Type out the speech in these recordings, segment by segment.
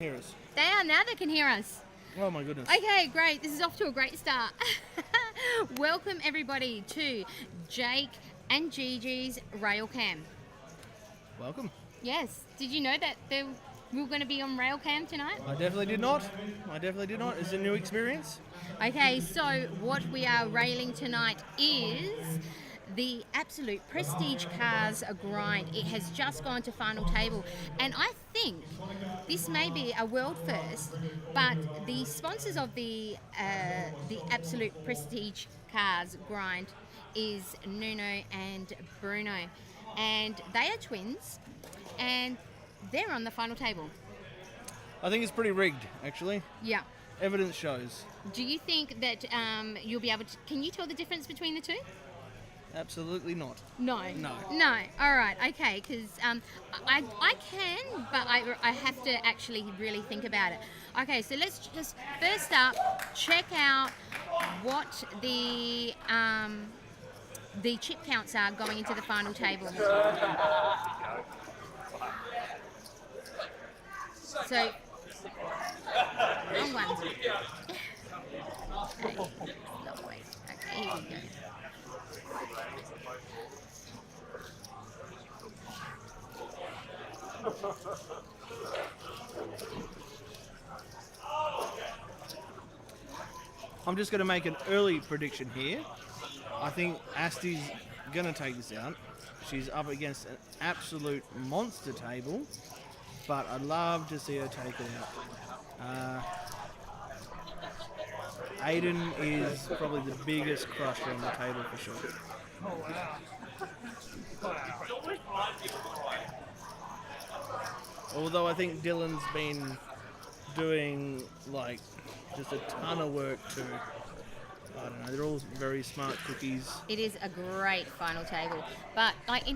Hear us. They are now. They can hear us. Oh my goodness. Okay, great. This is off to a great start. Welcome everybody to Jake and Gigi's Rail Cam. Welcome. Yes. Did you know that we were going to be on Rail Cam tonight? I definitely did not. It's a new experience. Okay, so what we are railing tonight is the Absolute Prestige Cars Grind. It has just gone to final table, and I think this may be a world first, but the sponsors of the Absolute Prestige Cars Grind is Nuno and Bruno, and they are twins, and they're on the final table. I think it's pretty rigged, actually. Yeah. Evidence shows. Do you think that you'll be able to... Can you tell the difference between the two? Absolutely not. No. No. No. All right. Okay. Because I can, but I have to actually really think about it. Okay. So let's just first up check out what the chip counts are going into the final table. So, wrong one. Okay. No, wait. Okay. Here we go. I'm just going to make an early prediction here. I think Asti's going to take this out. She's up against an absolute monster table, but I'd love to see her take it out. Aiden is probably the biggest crusher on the table for sure. Although I think Dylan's been doing like just a ton of work too. I don't know, they're all very smart cookies. It is a great final table, but I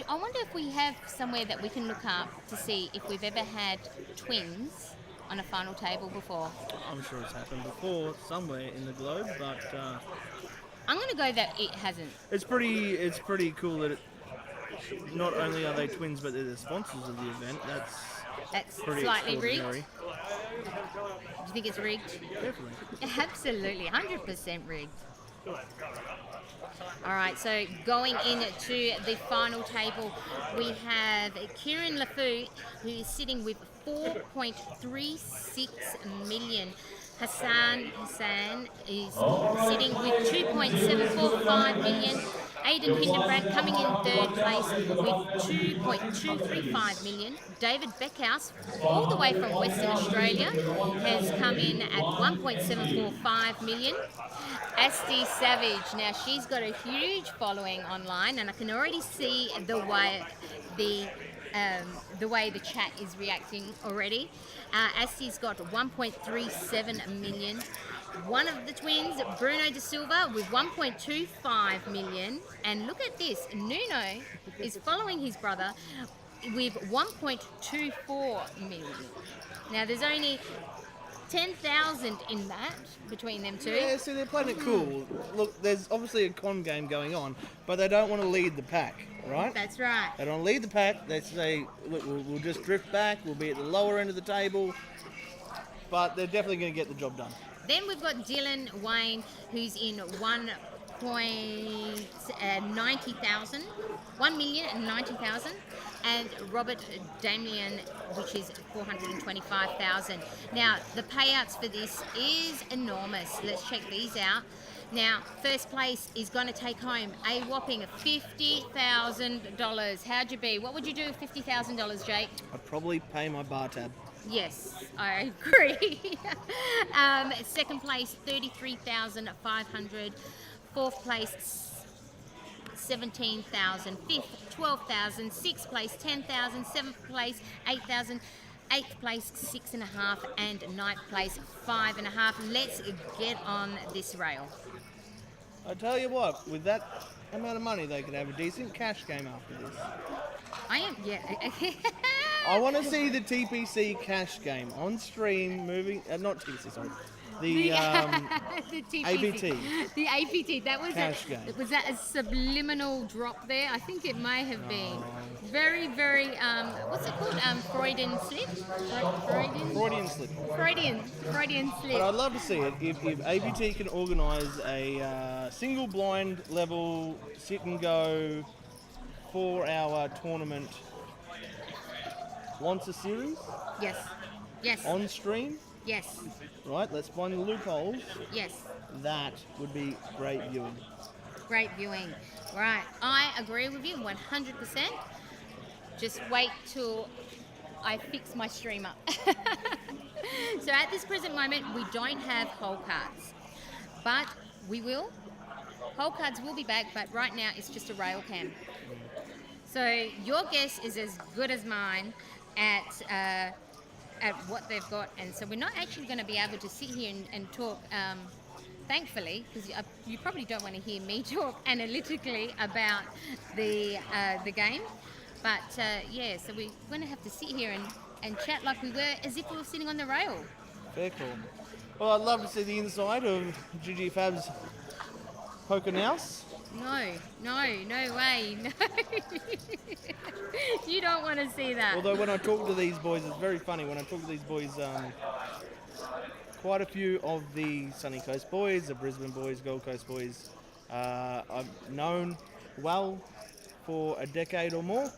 wonder if we have somewhere that we can look up to see if we've ever had twins on a final table before. I'm sure it's happened before somewhere in the globe, but I'm going to go that it hasn't. It's pretty cool that not only are they twins, but they're the sponsors of the event. That's pretty slightly rigged. extraordinary. Do you think it's rigged? Definitely. Absolutely, 100% rigged. All right, so going into the final table, we have Kieran LaFou, who is sitting with 4.36 million. Hassan is sitting with 2.745 million. Aidan Hindenbrand coming in third place with 2.235 million. David Beckhouse, all the way from Western Australia, has come in at 1.745 million. Asti Savage, now she's got a huge following online, and I can already see the way the chat is reacting already. Asti's got 1.37 million. One of the twins, Bruno De Silva, with 1.25 million. And look at this, Nuno is following his brother with 1.24 million. Now, there's only 10,000 in that between them two. Yeah, so they're playing it cool. Look, there's obviously a con game going on, but they don't want to lead the pack, right? That's right. They don't lead the pack. They say, look, we'll just drift back. We'll be at the lower end of the table. But they're definitely going to get the job done. Then we've got Dylan Wayne, who's in 1,090,000, and Robert Damien, which is 425,000. Now, the payouts for this is enormous. Let's check these out. Now, first place is going to take home a whopping $50,000. How'd you be? What would you do with $50,000, Jake? I'd probably pay my bar tab. Yes, I agree. Second place, 33,500. Fourth place, 17,000. Fifth, 12,000. Sixth place, 10,000. Seventh place, 8,000. Eighth place, 6.5, and ninth place, 5.5. Let's get on this rail. I tell you what, with that amount of money, they could have a decent cash game after this. I want to see the TPC cash game on stream moving. Not TPC, sorry. The the TPC. APT. The APT. That was Cash game. Was that a subliminal drop there? I think it may have been. Very, very. What's it called? Freudian slip. Freudian slip. Freudian slip. But I'd love to see it if APT can organise a single blind level sit and go 4-hour tournament once a series Yes. Yes. on stream. Yes. Right, let's find the loopholes. Yes. That would be great viewing. Great viewing. Right. I agree with you 100%. Just wait till I fix my streamer. So at this present moment, we don't have hole cards, but we will. Hole cards will be back, but right now it's just a rail cam. So your guess is as good as mine at what they've got, and so we're not actually going to be able to sit here and talk. Thankfully, because you probably don't want to hear me talk analytically about the game, but yeah, so we're going to have to sit here and chat like we were as if we were sitting on the rail. Fair call. Well, I'd love to see the inside of GG Fab's poker house. No way, no. You don't want to see that. Although when I talk to these boys, it's very funny. When I talk to these boys, quite a few of the Sunny Coast boys, the Brisbane boys, Gold Coast boys, I've known well for a decade or more,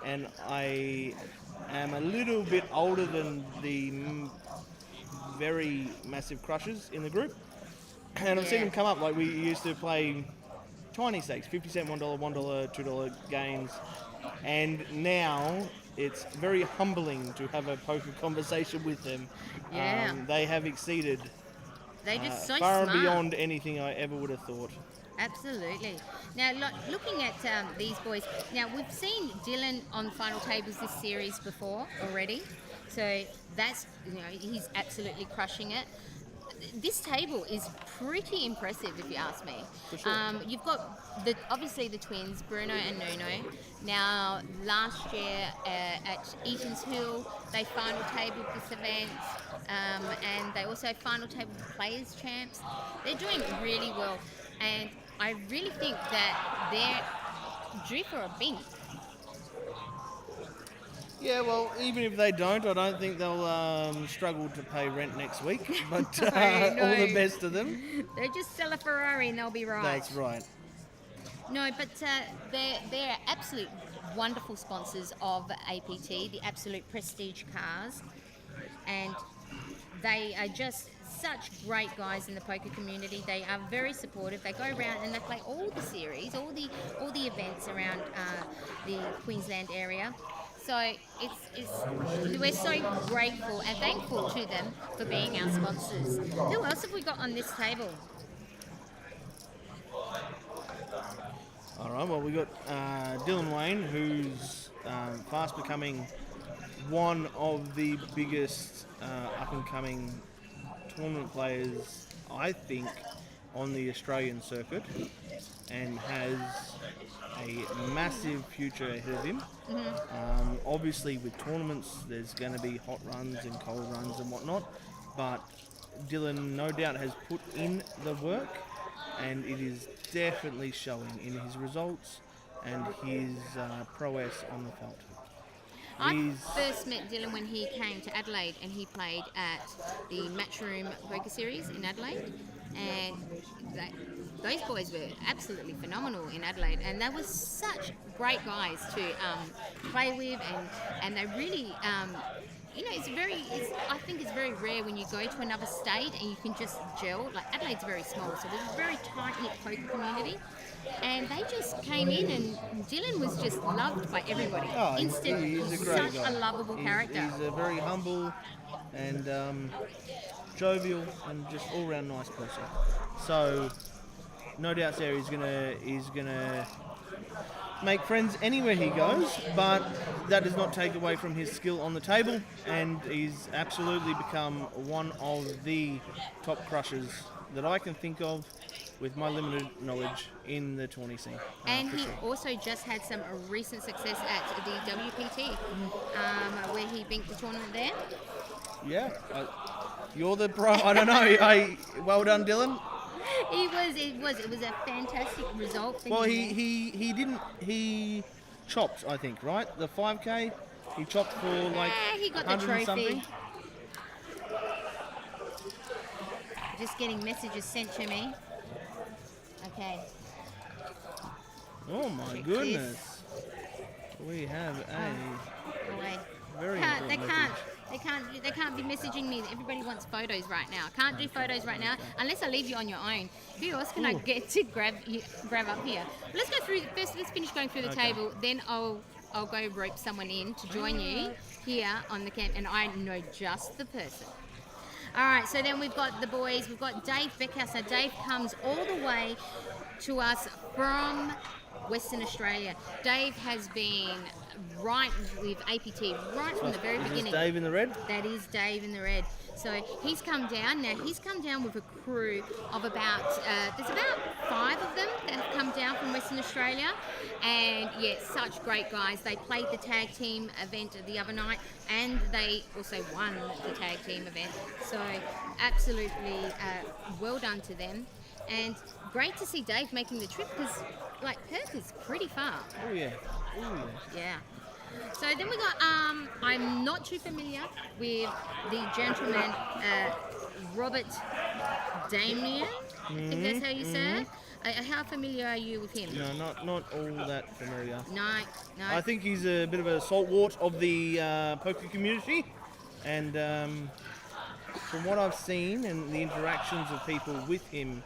and I am a little bit older than the very massive crushers in the group, and I've seen them come up. Like we used to play tiny stakes, 50 cent, $1, $1, $2 games, and now it's very humbling to have a poker conversation with them. Yeah. They have exceeded They're just so far smart. and beyond anything I ever would have thought. Absolutely. Now, looking at these boys, now we've seen Dylan on final tables this series before already, so that's, he's absolutely crushing it. This table is pretty impressive, if you ask me. For sure. You've got obviously the twins, Bruno and Nuno. Now, last year at Eaton's Hill, they final tabled this event, and they also final tabled the Players Champs. They're doing really well, and I really think that they're due for a bink. Yeah, well, even if they don't, I don't think they'll struggle to pay rent next week. But No. all the best to them. They just sell a Ferrari and they'll be right. That's right. No, but they're absolute wonderful sponsors of APT, the Absolute Prestige cars, and they are just such great guys in the poker community. They are very supportive. They go around and they play all the series, all the events around the Queensland area. So we're so grateful and thankful to them for being our sponsors. Who else have we got on this table? All right, well, we got Dylan Wayne, who's fast becoming one of the biggest up-and-coming tournament players, I think, on the Australian circuit, and has a massive future ahead of him. Mm-hmm. Obviously, with tournaments, there's going to be hot runs and cold runs and whatnot, but Dylan no doubt has put in the work, and it is definitely showing in his results and his prowess on the felt. I first met Dylan when he came to Adelaide, and he played at the Matchroom Poker Series in Adelaide, and those boys were absolutely phenomenal in Adelaide, and they were such great guys to play with, and they really, I think it's very rare when you go to another state and you can just gel. Like Adelaide's very small, so there's a very tight-knit poker community, and they just came in, and Dylan was just loved by everybody. Instantly, he's a great such guy. a lovable character. He's a very humble and jovial and just all-round nice person. So no doubt there he's gonna make friends anywhere he goes, but that does not take away from his skill on the table, and he's absolutely become one of the top crushers that I can think of with my limited knowledge in the tourney scene. And he also just had some recent success at the WPT, where he binked the tournament there. Yeah, You're the pro. I don't know. Well done, Dylan. It was a fantastic result for Well, him. he didn't. He chopped, I think, right? The 5K. He chopped for like He got the 100 and trophy. something. Just getting messages sent to me. Okay. Oh my Check goodness. We have a Go away. very They important message. they can't be messaging me. Everybody wants photos right now. Can't do photos right now unless I leave you on your own. Who else can I get to grab up here? Let's go through first. Let's finish going through the table. Then I'll go rope someone in to join you here on the camp, and I know just the person. All right, so then we've got the boys. We've got Dave Beckham. So Dave comes all the way to us from Western Australia. Dave has been right with APT right from the very Is beginning. this Dave in the red? That is Dave in the red. So he's come down. Now he's come down with a crew of about, there's about 5 of them that have come down from Western Australia. And yeah, such great guys. They played the tag team event the other night and they also won the tag team event. So absolutely well done to them. And great to see Dave making the trip because like Perth is pretty far. Oh yeah. Yeah. So then we got, I'm not too familiar with the gentleman, Robert Damien, I think that's how you say it. How familiar are you with him? No, not all that familiar. No. I think he's a bit of a saltwort of the poker community, and from what I've seen and the interactions of people with him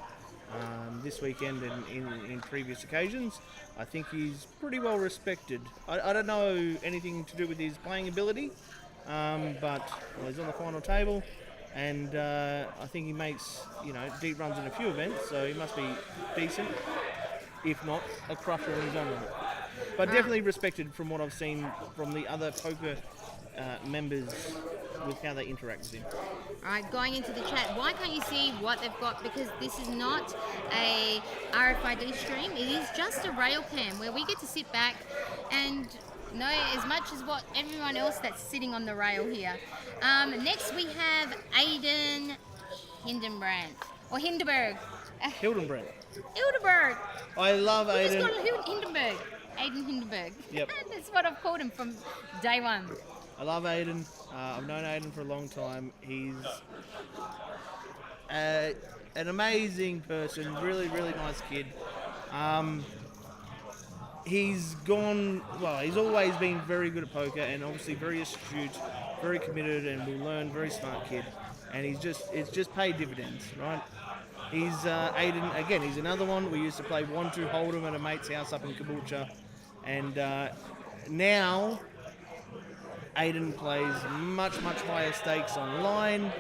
this weekend and in previous occasions, I think he's pretty well respected. I don't know anything to do with his playing ability, but he's on the final table, and I think he makes deep runs in a few events, so he must be decent, if not a crusher in his own right. But definitely respected from what I've seen from the other poker members with how they interact with him. All right, going into the chat, why can't you see what they've got? Because this is not a RFID stream. It is just a rail cam where we get to sit back and know as much as what everyone else that's sitting on the rail here. Next we have Aiden Hindenbrand or Hindenburg. Hildenbrand. Hildenberg. I love We just Aiden. got Hindenburg. Aiden Hindenburg. Yep. That's what I've called him from day one. I love Aiden. I've known Aiden for a long time. He's an amazing person, really, really nice kid. He's always been very good at poker and obviously very astute, very committed and will learn, very smart kid. And it's just paid dividends, right? He's Aiden, again, he's another one. We used to play 1-2 Hold'em at a mate's house up in Caboolture. And now Aiden plays much, much higher stakes online,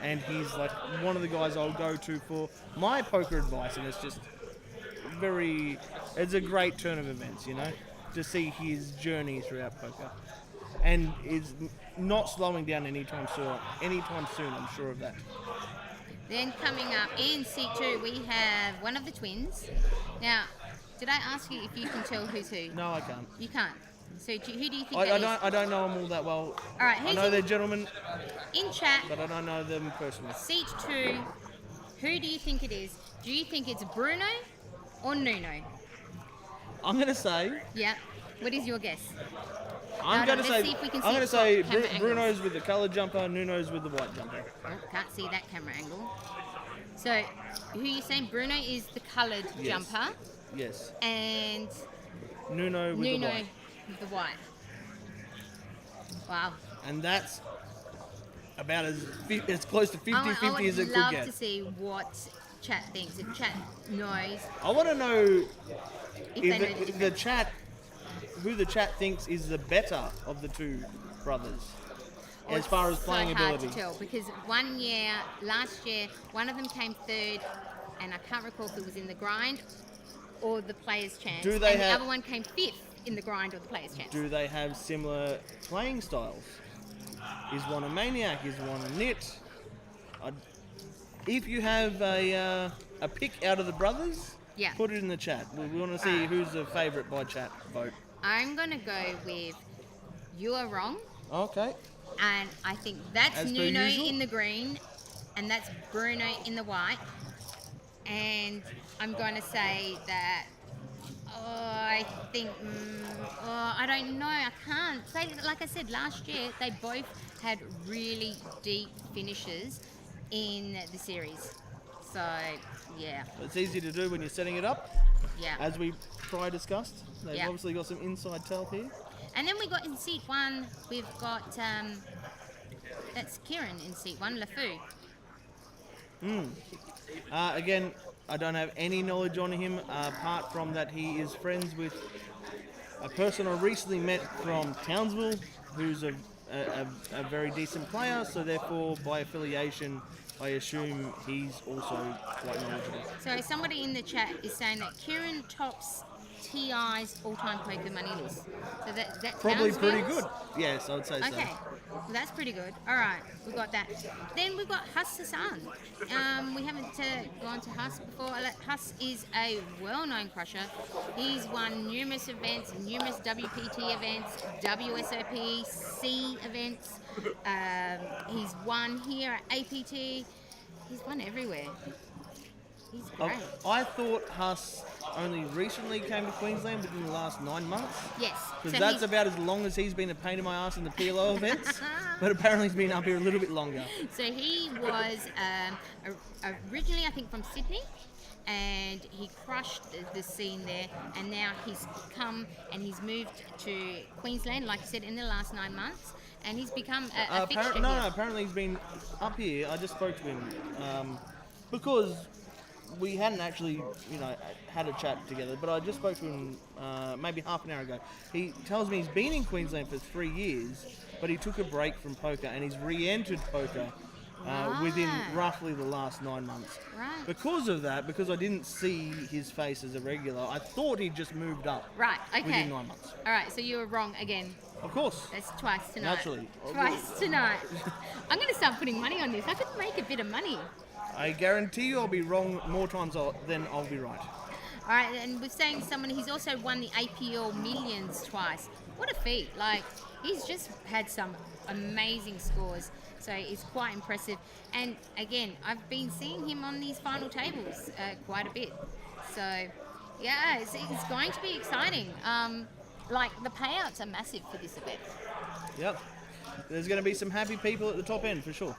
and he's like one of the guys I'll go to for my poker advice, and it's a great turn of events, to see his journey throughout poker. And is not slowing down anytime soon, I'm sure of that. Then coming up in C2, we have one of the twins. Now, did I ask you if you can tell who's who? No, I can't. You can't. So who do you think I that is? don't know them all that well. All right, I know they're gentlemen, in chat, but I don't know them personally. seat 2, who do you think it is? Do you think it's Bruno or Nuno? I'm going to say... Yeah. What is your guess? I'm going to say... see if we can I'm see going to say camera angles. Bruno's with the coloured jumper, Nuno's with the white jumper. Oh, can't see that camera angle. So, who are you saying? Bruno is the coloured Yes. jumper, Yes. and Nuno with the white. with the white. Wow. And that's about as close to 50-50 as it I could would love get. to see what chat thinks. If chat knows, I want to know if they know the if the difference. chat, who the chat thinks is the better of the two brothers, Oh, as far as it's playing so hard ability. to tell because last year, one of them came 3rd, and I can't recall if it was in the grind or the players' chance. Do they and the have- other one came 5th in the grind or the players' chance. Do they have similar playing styles? Is one a maniac? Is one a nit? If you have a pick out of the brothers, Yeah. put it in the chat. We want to see who's the favourite by chat vote. I'm gonna go with you are wrong. Okay. And I think that's As per Nuno usual. in the green, and that's Bruno in the white. And I'm going to say that, I think, I don't know. I can't. Like I said, last year, they both had really deep finishes in the series. So, yeah, It's easy to do when you're setting it up. yeah. As we prior discussed, they've Yeah. obviously got some inside tell here. And then we got in seat 1, we've got, that's Kieran in seat 1, LeFou. Again, I don't have any knowledge on him apart from that he is friends with a person I recently met from Townsville who's a very decent player, so therefore by affiliation I assume he's also quite knowledgeable. So somebody in the chat is saying that Kieran tops TI's all-time poker money list. So that Probably pretty Townsville's? good. Yes, I would say so. Okay, well, that's pretty good. All right, we got that. Then we've got Huss Hassan. We haven't gone to Huss before. Huss is a well-known crusher. He's won numerous events, numerous WPT events, WSOP, C events. He's won here at APT. He's won everywhere. He's great. I thought Huss only recently came to Queensland within the last 9 months. Yes. Because so that's he's- about as long as he's been a pain in my ass in the PLO events. But apparently he's been up here a little bit longer. So he was originally, I think, from Sydney, and he crushed the scene there. And now he's come and he's moved to Queensland, like I said, in the last 9 months, and he's become a fixture No, here. apparently he's been up here. I just spoke to him because we hadn't actually, had a chat together. But I just spoke to him maybe half an hour ago. He tells me he's been in Queensland for 3 years, but he took a break from poker and he's re-entered poker within Right. roughly the last 9 months. Right. Because of that, because I didn't see his face as a regular, I thought he'd just moved up Right, okay. within 9 months. All right, so you were wrong again. Of course. That's twice tonight. Naturally. Twice tonight. I'm going to start putting money on this. I could make a bit of money. I guarantee you I'll be wrong more times than I'll be right. All right, and we're saying someone, he's also won the APL Millions twice. What a feat. Like, he's just had some amazing scores. So it's quite impressive. And again, I've been seeing him on these final tables quite a bit. So, yeah, it's going to be exciting. The payouts are massive for this event. Yep. There's going to be some happy people at the top end for sure.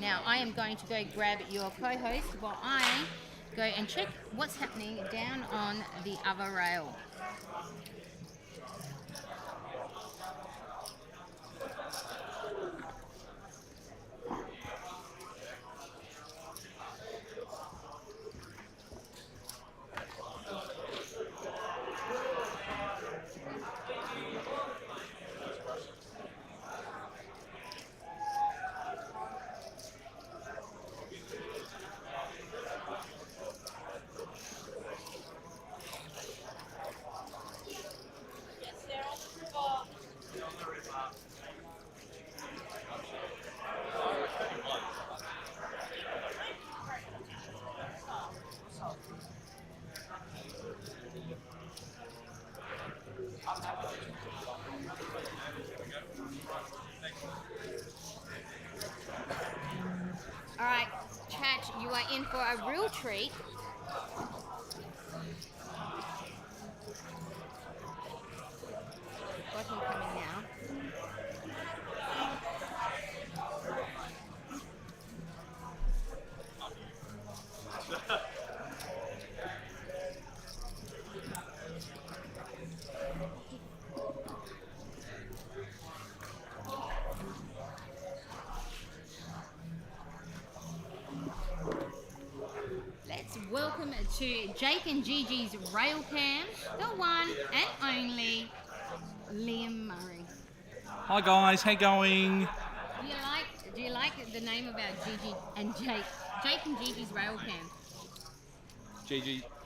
Now, I am going to go grab your co-host while I go and check what's happening down on the other rail. All right, chat, you are in for a real treat. Got him coming now. Let's welcome to Jake and Gigi's rail cam, the one and only Liam Murray. Hi guys, how going? Do you like the name of our Gigi and Jake? Jake and Gigi's rail cam.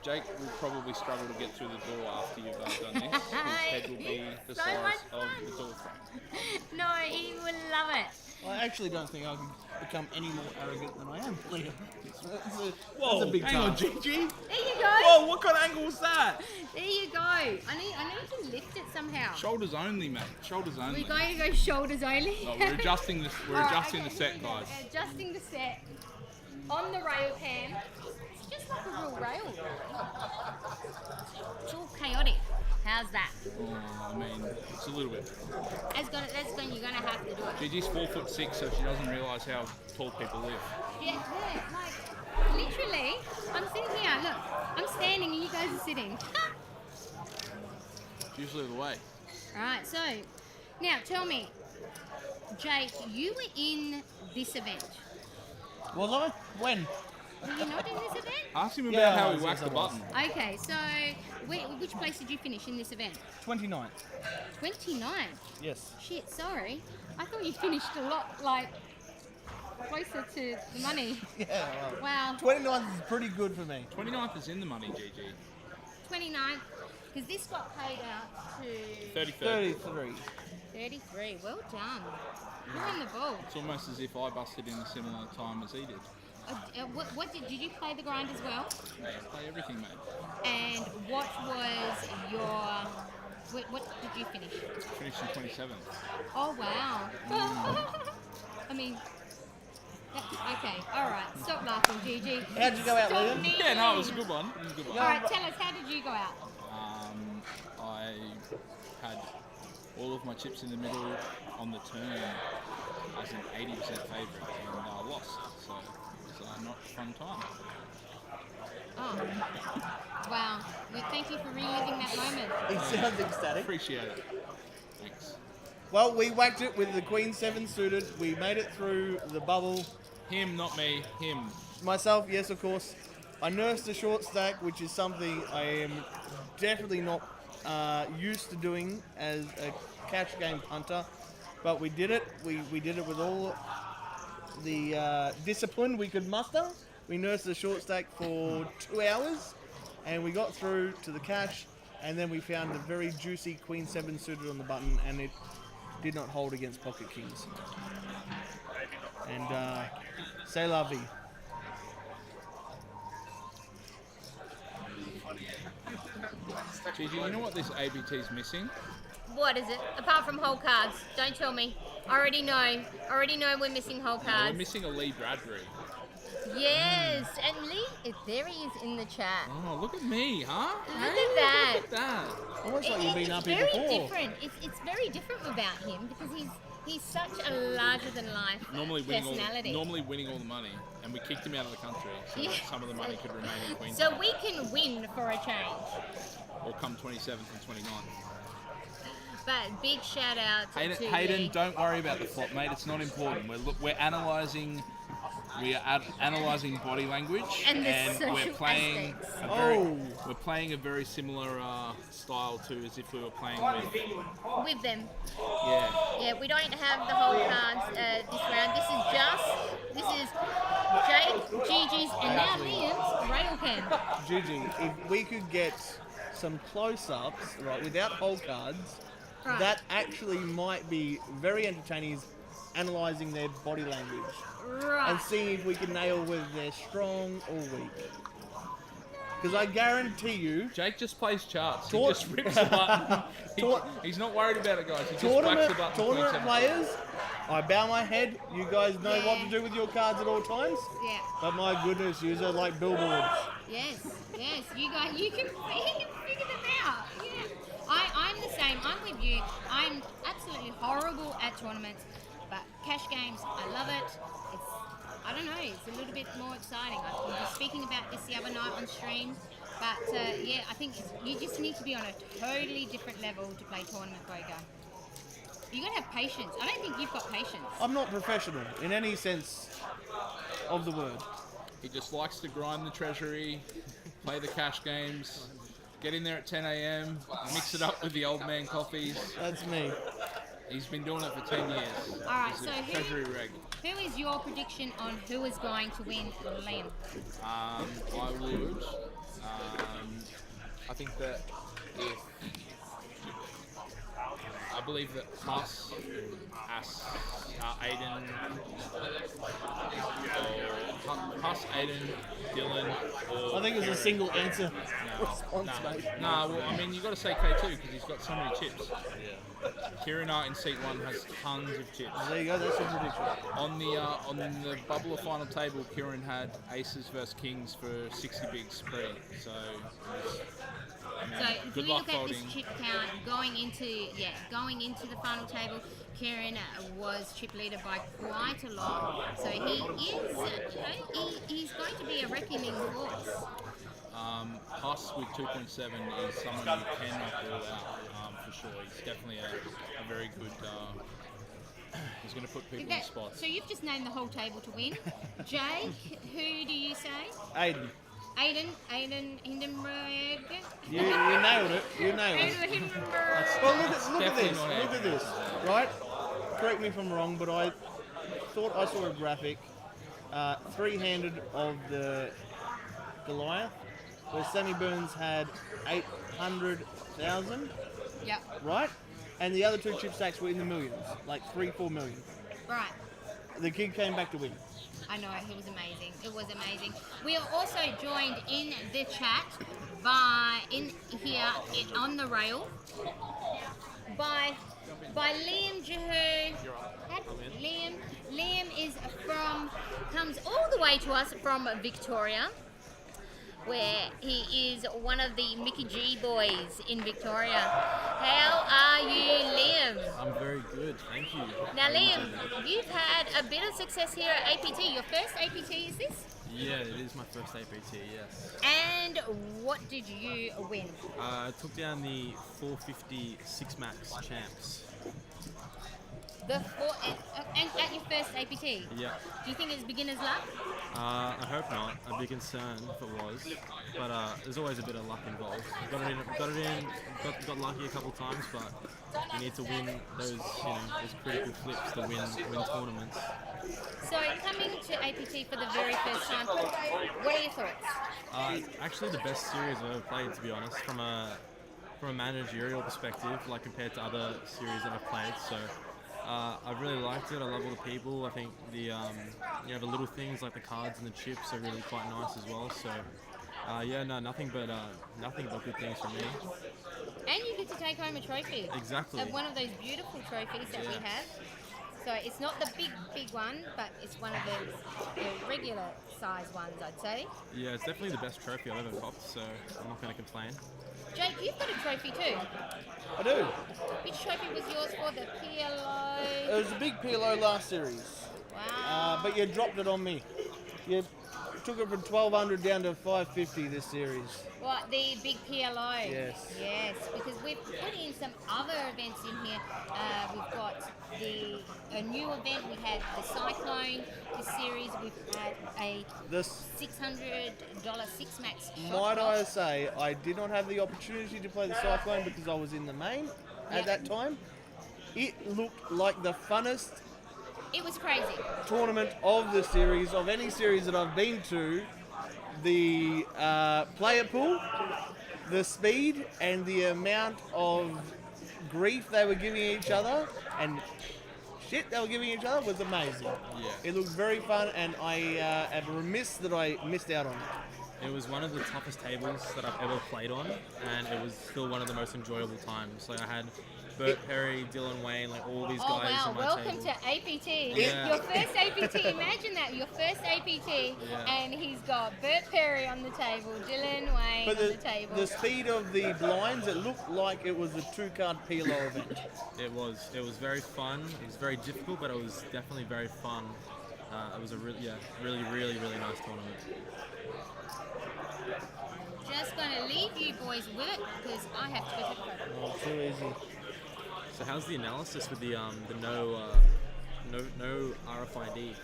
Jake will probably struggle to get through the door after you've done this. His head will be the So size much of fun. the door frame. No, he will love it. I actually don't think I can become any more arrogant than I am, Liam. Whoa, that's a big hang on, task. Gigi. There you go. Whoa, what kind of angle was that? There you go. I need to lift it somehow. Shoulders only, mate. Shoulders only. We're going to go shoulders only. No, we're adjusting this. We're Alright, adjusting okay, the set, here we go. guys. Adjusting the set on the rail cam. It's just like a real rail. It's all chaotic. How's that? Oh, I mean, it's a little bit. That's going. You're gonna have to do it. Gigi's 4'6", so she doesn't realise how tall people live. Yeah, like literally. I'm sitting here. Look, I'm standing and you guys are sitting. It's usually the way. Right. So now tell me, Jake, you were in this event. Was I? When? Were you not in this event? Ask him about Yeah, how yes, he whacked I the was. button. Okay, so which place did you finish in this event? 29. 29. Yes. Shit, sorry. I thought you finished a lot, like, closer to the money. Yeah. Wow. 29 is pretty good for me. 29th is in the money, Gigi. 29, because this got paid out to 33rd. 33. 33. Well done. You're on the ball. It's almost as if I busted in a similar time as he did. What did you play the grind as well? Yeah, play everything, mate. And what was your... What did you finish? Finished in 27th. Oh, wow. I mean... Okay, alright. Stop laughing, Gigi. How'd you go out, Stop Liam? me. Yeah, no, it was a good one. It was a good one. Alright, tell us, how did you go out? I had all of my chips in the middle on the turn as an 80% favourite and lost. So it was not a fun time. Oh, wow. Well, thank you for reliving that moment. He sounds ecstatic. Appreciate it. Thanks. Well, we whacked it with the Queen 7 suited. We made it through the bubble. Him, not me. Him. Myself, yes, of course. I nursed a short stack, which is something I am definitely not used to doing as a cash game punter. But we did it. We did it with all the discipline we could muster. We nursed the short stack for 2 hours, and we got through to the cash, and then we found a very juicy Queen 7 suited on the button, and it did not hold against Pocket Kings. And c'est la vie. Gigi, you know what this ABT's missing? What is it? Apart from whole cards. Don't tell me. Already know we're missing whole We're cards. missing a Lee Bradbury. Yes, and Lee, there he is in the chat. Oh, look at me, huh? Look at that. Look at that. Almost like you've been up It's here very before. different. It's very different about him because he's such a larger than life Normally personality. winning all the money, and we kicked him out of the country so that some of the money could remain in Queensland. So we can win for a change. Or come 27th and 29th. But big shout out to Hayden, Lee. don't worry about the flop, mate. It's not important. We're analysing. We are analysing body language, And the we're social playing aspects. a very, we're playing a very similar style to as if we were playing With them. yeah. Yeah, we don't have the whole cards this round. This is Jake, Gigi's, and now Liam's rail cam. Gigi, if we could get some close-ups, right, without whole cards, Right. that actually might be very entertaining, is analysing their body language Right. and seeing if we can nail whether they're strong or weak. Because I guarantee you, Jake just plays charts. He Taunt- just rips the button. Taunt- He's not worried about it, guys. He just whacks the button. tournament 27 players, I bow my head. You guys know what Yeah. to do with your cards at all times. Yeah. But my goodness, yous are like billboards. Yes. You guys, you can figure them out. Yeah. I'm the same. I'm with you. I'm absolutely horrible at tournaments, but cash games, I love it. I don't know, it's a little bit more exciting. I was speaking about this the other night on stream, but yeah, I think you just need to be on a totally different level to play tournament poker. You gotta have patience. I don't think you've got patience. I'm not professional in any sense of the word. He just likes to grind the treasury, play the cash games, get in there at 10 a.m, mix it up with the old man coffees. That's me. He's been doing it for 10 years. All right, He's so a treasury reg. who is your prediction on who is going to win, Liam? I would I think that if I believe that Huss, Aiden, Aiden, Dylan, or I think it's a Kieran. single answer response, mate. Nah, well, I mean, you got to say K2 because he's got so many chips. Kieran in seat 1 has tons of chips. There you go, that's your prediction. On the bubbler final table, Kieran had aces versus kings for 60 bigs pre. So, So if good we luck look at this folding. chip count going into the final table, Kieran was chip leader by quite a lot. So he is, he's going to be a reckoning force. Huss with 2.7 is someone you cannot rule out for sure. He's definitely a very good. He's going to put people in spots. So you've just named the whole table to win. Jake, who do you say? Aiden. Aiden Hindenburg. You nailed it. You nailed it. Aiden Hindenburg. Well, look at Definitely this. not Look at Aiden. this. Right? Correct me if I'm wrong, but I thought I saw a graphic, three-handed of the Goliath, where Sammy Burns had 800,000, Yep. right? And the other two chip stacks were in the millions, like 3-4 million. Right. The kid came back to win. I know, it was amazing. It was amazing. We are also joined in the chat on the rail by Liam Jahoon. Liam comes all the way to us from Victoria, where he is one of the Mickey G boys in Victoria. How are you, Liam? I'm very good, thank you. Now, Liam, you've had a bit of success here at APT. Your first APT is this? Yeah, it is my first APT, yes. And what did you win? I took down the 450 6 max champs. And at your first APT? Yeah. Do you think it's beginner's luck? I hope not. I'd be concerned if it was. But there's always a bit of luck involved. Got lucky a couple times, but you need to win those critical flips to win tournaments. So coming to APT for the very first time, what are your thoughts? Actually, the best series I've ever played, to be honest, from a managerial perspective, like compared to other series that I've played. So I really liked it. I love all the people. I think the the little things like the cards and the chips are really quite nice as well. So nothing but good things for me. And you get to take home a trophy. Exactly. Of one of those beautiful trophies that we have. So it's not the big one, but it's one of the regular size ones, I'd say. Yeah, it's definitely the best trophy I've ever copped, so I'm not going to complain. Jake, you've got a trophy too. I do. Which trophy was yours for? The PLO? It was a big PLO last series. Wow. But you dropped it on me. You took it from 1,200 down to 550 this series. What, the big PLO? Yes. Yes, because we've put in some other events in here. We've got a new event. We had the Cyclone. This series we've had a $600 six max shot. Might I say, I did not have the opportunity to play the Cyclone because I was in the main at that time. It looked like the funnest It was crazy. tournament of the series, of any series that I've been to. The player pool, the speed, and the amount of grief they were giving each other and shit they were giving each other was amazing. Yeah. It looked very fun, and I am remiss that I missed out on it. It was one of the toughest tables that I've ever played on, and it was still one of the most enjoyable times. Like I had Bert Perry, Dylan Wayne, like all these Oh guys wow, on my welcome table. to APT. Yeah. Your first APT, imagine that, your first APT, and he's got Bert Perry on the table, Dylan Wayne But on the table. the speed of the blinds, it looked like it was a two-card PLO event. It was very fun. It was very difficult, but it was definitely very fun. It was a really nice tournament. Just going to leave you boys with it, because I have to go to the photo. Oh, too easy. So how's the analysis with the no RFID?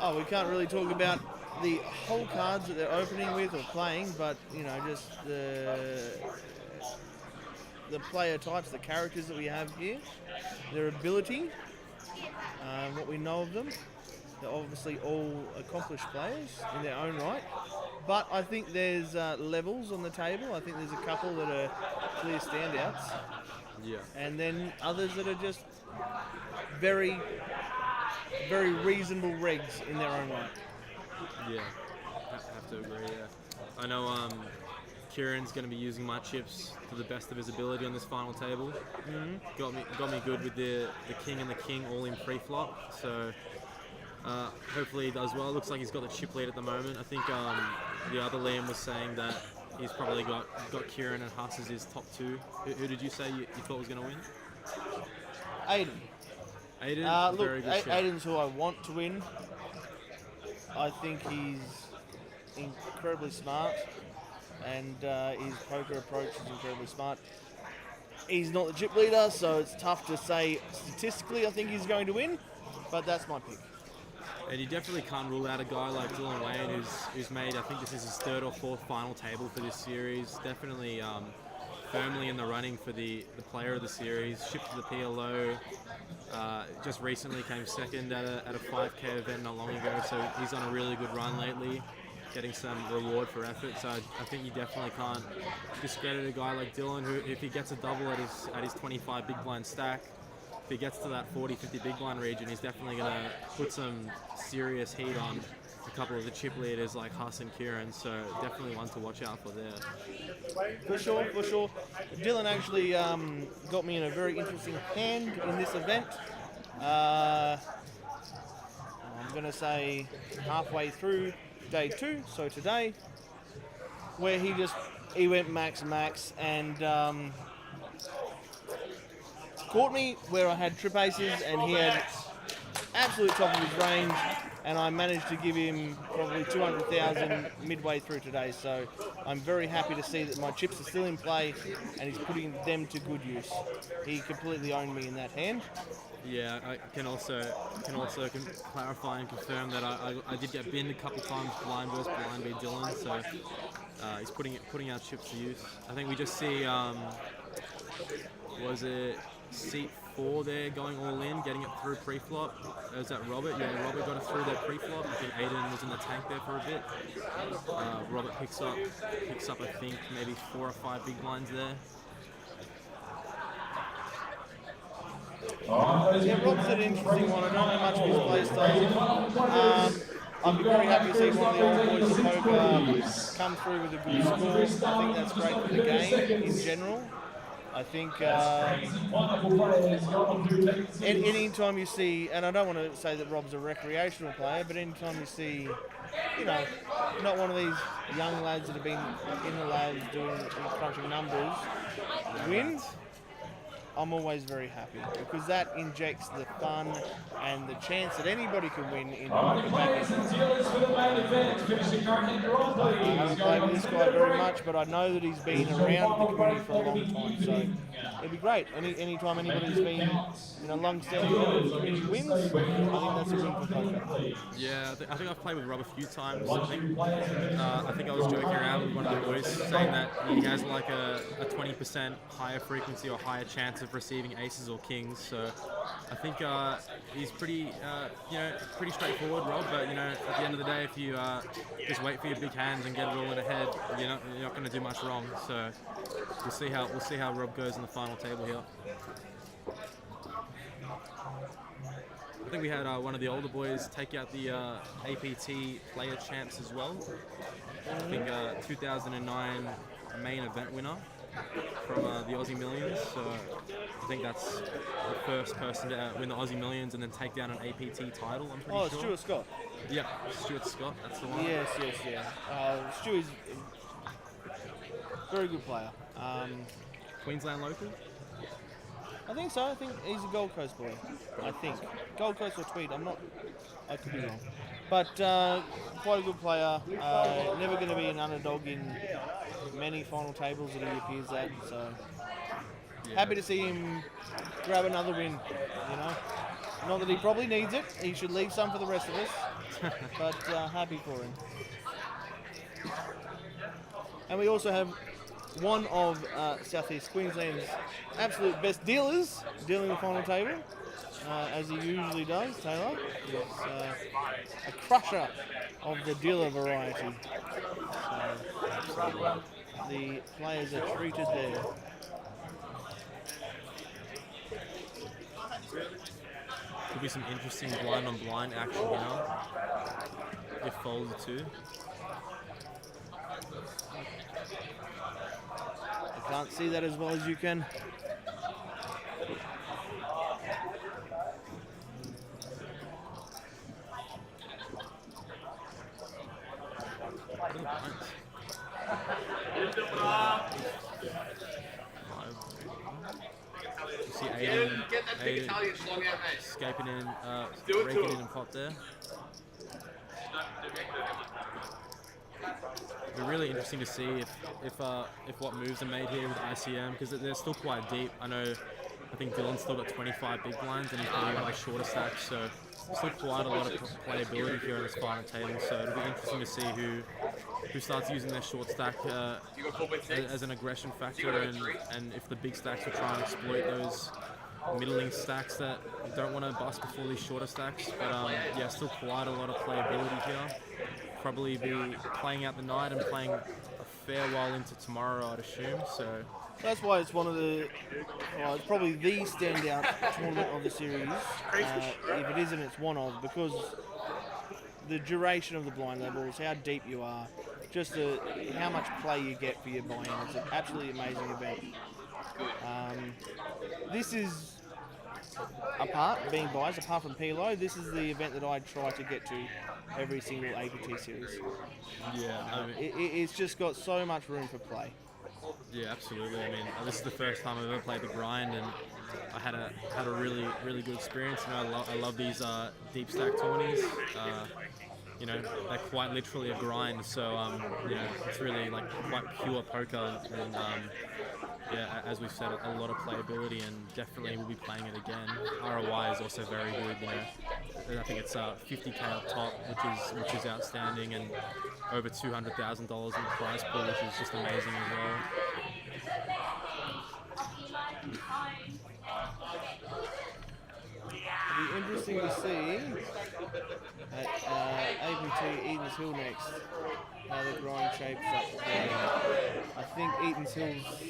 Oh, we can't really talk about the whole cards that they're opening with or playing, but just the player types, the characters that we have here, their ability, what we know of them. They're obviously all accomplished players in their own right. but I think there's levels on the table. I think there's a couple that are clear standouts, Yeah. and then others that are just very, very reasonable regs in their own right. Yeah, have to agree. Yeah, I know. Kieran's going to be using my chips to the best of his ability on this final table. Got me good with the king and the king all in pre-flop. So hopefully he does well. Looks like he's got the chip lead at the moment. I think the other Liam was saying that he's probably got Kieran and Huss as his top two. Who did you say you thought was going to win? Aiden. Aiden, Look, very good shot. Aiden's who I want to win. I think he's incredibly smart, and his poker approach is incredibly smart. He's not the chip leader, so it's tough to say statistically I think he's going to win, but that's my pick. And you definitely can't rule out a guy like Dylan Wayne, who's made, I think this is his third or fourth final table for this series. Definitely firmly in the running for the player of the series. Shipped to the PLO. Just recently came second at a 5K event not long ago, so he's on a really good run lately, getting some reward for effort. So I think you definitely can't discredit a guy like Dylan, who, if he gets a double at his 25 big blind stack, if he gets to that 40-50 big blind region, he's definitely going to put some serious heat on a couple of the chip leaders like Huss and Kieran. So definitely one to watch out for there. For sure. Dylan actually got me in a very interesting hand in this event. I'm going to say halfway through day 2, so today, where he went max and caught me where I had trip aces and he had absolute top of his range, and I managed to give him probably 200,000 midway through today. So I'm very happy to see that my chips are still in play and he's putting them to good use. He completely owned me in that hand. Yeah, I can also clarify and confirm that I did get binned a couple times blind versus blind by Dylan, so he's putting our chips to use. I think we just see was it seat 4 there going all in, getting it through pre-flop. Was that Robert? Yeah, Robert got it through there pre-flop. I think Aiden was in the tank there for a bit. Robert picks up I think maybe 4 or 5 big blinds there. Yeah, Rob's an interesting one. I don't know much of his play style. I'd be very happy to see one of the old boys of poker come through with a good score. I think that's great for the game in general. I think any time you see, and I don't want to say that Rob's a recreational player, but any time you see, not one of these young lads that have been in the labs doing crunching numbers win, I'm always very happy, because that injects the fun and the chance that anybody can win into poker back in. I haven't played with this guy very much, but I know that he's been around the community for a long time, so it'd be great. Anytime anybody's been long-standing member of the community wins, I think that's a win for poker. Yeah, I think I've played with Rob a few times. I think I was joking around with one of the boys saying that he has like a 20% higher frequency or higher chance of receiving aces or kings. So I think he's pretty straightforward, Rob. But at the end of the day, if you just wait for your big hands and get it all in a head, you're not going to do much wrong. So we'll see how Rob goes in the final table here. I think we had one of the older boys take out the APT player champs as well. I think 2009 main event winner from the Aussie Millions. So I think that's the first person to win the Aussie Millions and then take down an APT title, I'm pretty sure. Stuart Scott. Yeah, Stuart Scott, that's the one. Yes. Stuart's a very good player. Queensland local? I think so. I think he's a Gold Coast boy. I think. Gold Coast or Tweed, I could be wrong. But quite a good player. Never going to be an underdog in many final tables that he appears at. So happy to see him grab another win, Not that he probably needs it. He should leave some for the rest of us. But happy for him. And we also have one of Southeast Queensland's absolute best dealers dealing the final table, as he usually does. Taylor is a crusher of the dealer variety. absolutely. The players are treated there. Could be some interesting blind on blind action here. If folded too. I can't see that as well as you can. What are the blinds? You see Aiden escaping in, breaking in and pop there. It'll be really interesting to see if what moves are made here with ICM, because they're still quite deep. I think Dylan's still got 25 big blinds and he's probably got a shorter stack, so still quite a lot of playability here in this final table. So it'll be interesting to see who starts using their short stack as an aggression factor, and if the big stacks will try and exploit those middling stacks that don't want to bust before these shorter stacks. But yeah, still quite a lot of playability here. Probably be playing out the night and playing a fair while into tomorrow, I'd assume. So That's why it's one of the, well, it's probably the standout tournament of the series. If it isn't, it's one of, because the duration of the blind levels, how deep you are, just how much play you get for your buy-in. It's an absolutely amazing event. This is, being biased, apart from PLO, this is the event that I try to get to every single APT series. yeah, It's just got so much room for play. yeah, absolutely. I mean, this is the first time I've ever played the grind, and I had a really good experience. I love these deep stack tourneys. They're quite literally a grind. So it's really like quite pure poker, and yeah, as we've said, a lot of playability, and definitely we'll be playing it again. ROI is also very good. I think it's 50k up top, which is outstanding, and over $200,000 in the prize pool, which is just amazing as well. It'll be interesting to see at APT Eaton's Hill next how the grind shapes up there. I think Eaton's Hill's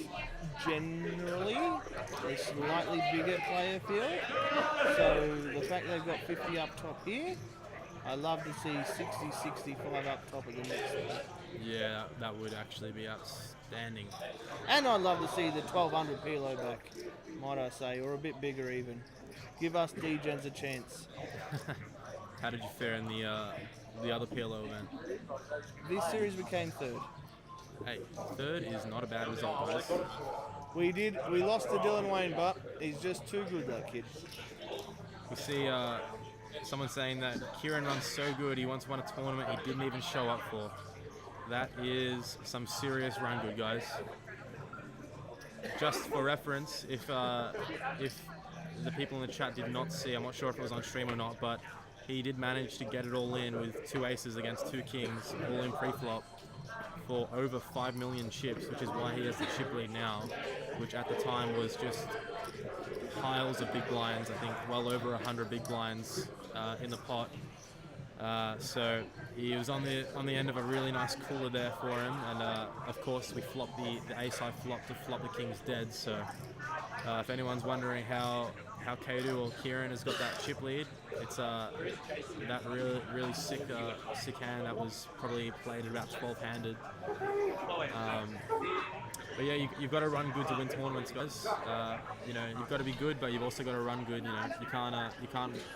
generally a slightly bigger player field, so the fact they've got 50 up top here, I love to see 60, 65 up top of the next one. Yeah, that would actually be outstanding. And I'd love to see the 1200 PLO back, might I say, or a bit bigger even. Give us D-Gens a chance. How did you fare in the other PLO event? This series we came third. Hey, third is not a bad result, guys. We lost to Dylan Wayne, but he's just too good, that kid. We see someone saying that Kieran runs so good, he once won a tournament he didn't even show up for. That is some serious run good, guys. Just for reference, if the people in the chat did not see, I'm not sure if it was on stream or not, but he did manage to get it all in with 2 aces against 2 kings, all in pre-flop, for over 5 million chips, which is why he has the chip lead now, which at the time was just piles of big blinds. I think well over 100 big blinds in the pot. So he was on the end of a really nice cooler there for him, and of course we flopped the ace-high flop to flop the king's dead. So if anyone's wondering how Kadu or Kieran has got that chip lead, it's that really sick hand that was probably played at about 12-handed. But yeah, you've got to run good to win tournaments, guys. You've got to be good, but you've also got to run good. You can't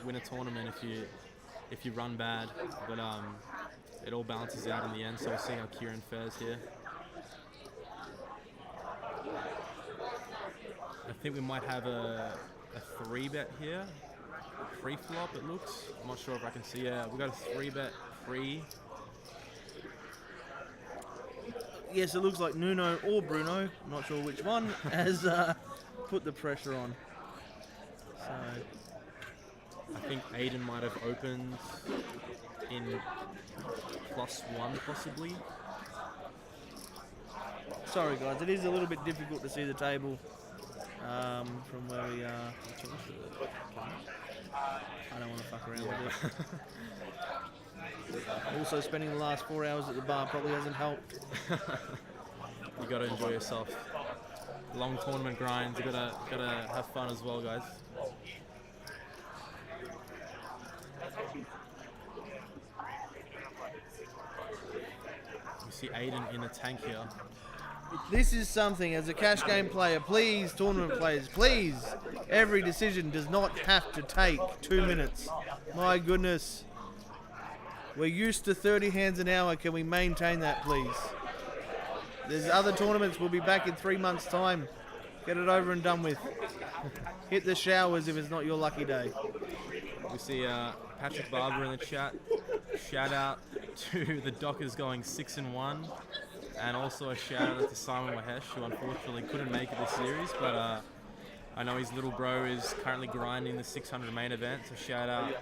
win a tournament if you run bad. But it all balances out in the end. So we'll see how Kieran fares here. I think we might have a 3-bet here. Pre-flop, it looks. I'm not sure if I can see. Yeah, we got a 3-bet pre. Yes, it looks like Nuno or Bruno, not sure which one, has put the pressure on. So I think Aiden might have opened in +1 possibly. sorry guys, it is a little bit difficult to see the table from where we are. I don't want to fuck around with it. Also, spending the last 4 hours at the bar probably hasn't helped. You gotta enjoy yourself. Long tournament grinds. You gotta have fun as well, guys. You see Aiden in the tank here. This is something, as a cash game player, please, tournament players, please, every decision does not have to take 2 minutes. My goodness. We're used to 30 hands an hour. Can we maintain that, please? There's other tournaments. We'll be back in 3 months' time. Get it over and done with. Hit the showers if it's not your lucky day. We see Patrick Barber in the chat. Shout out to the Dockers going 6-1. And also a shout out to Simon Wahesh, who unfortunately couldn't make it this series, but I know his little bro is currently grinding the 600 main event, so shout out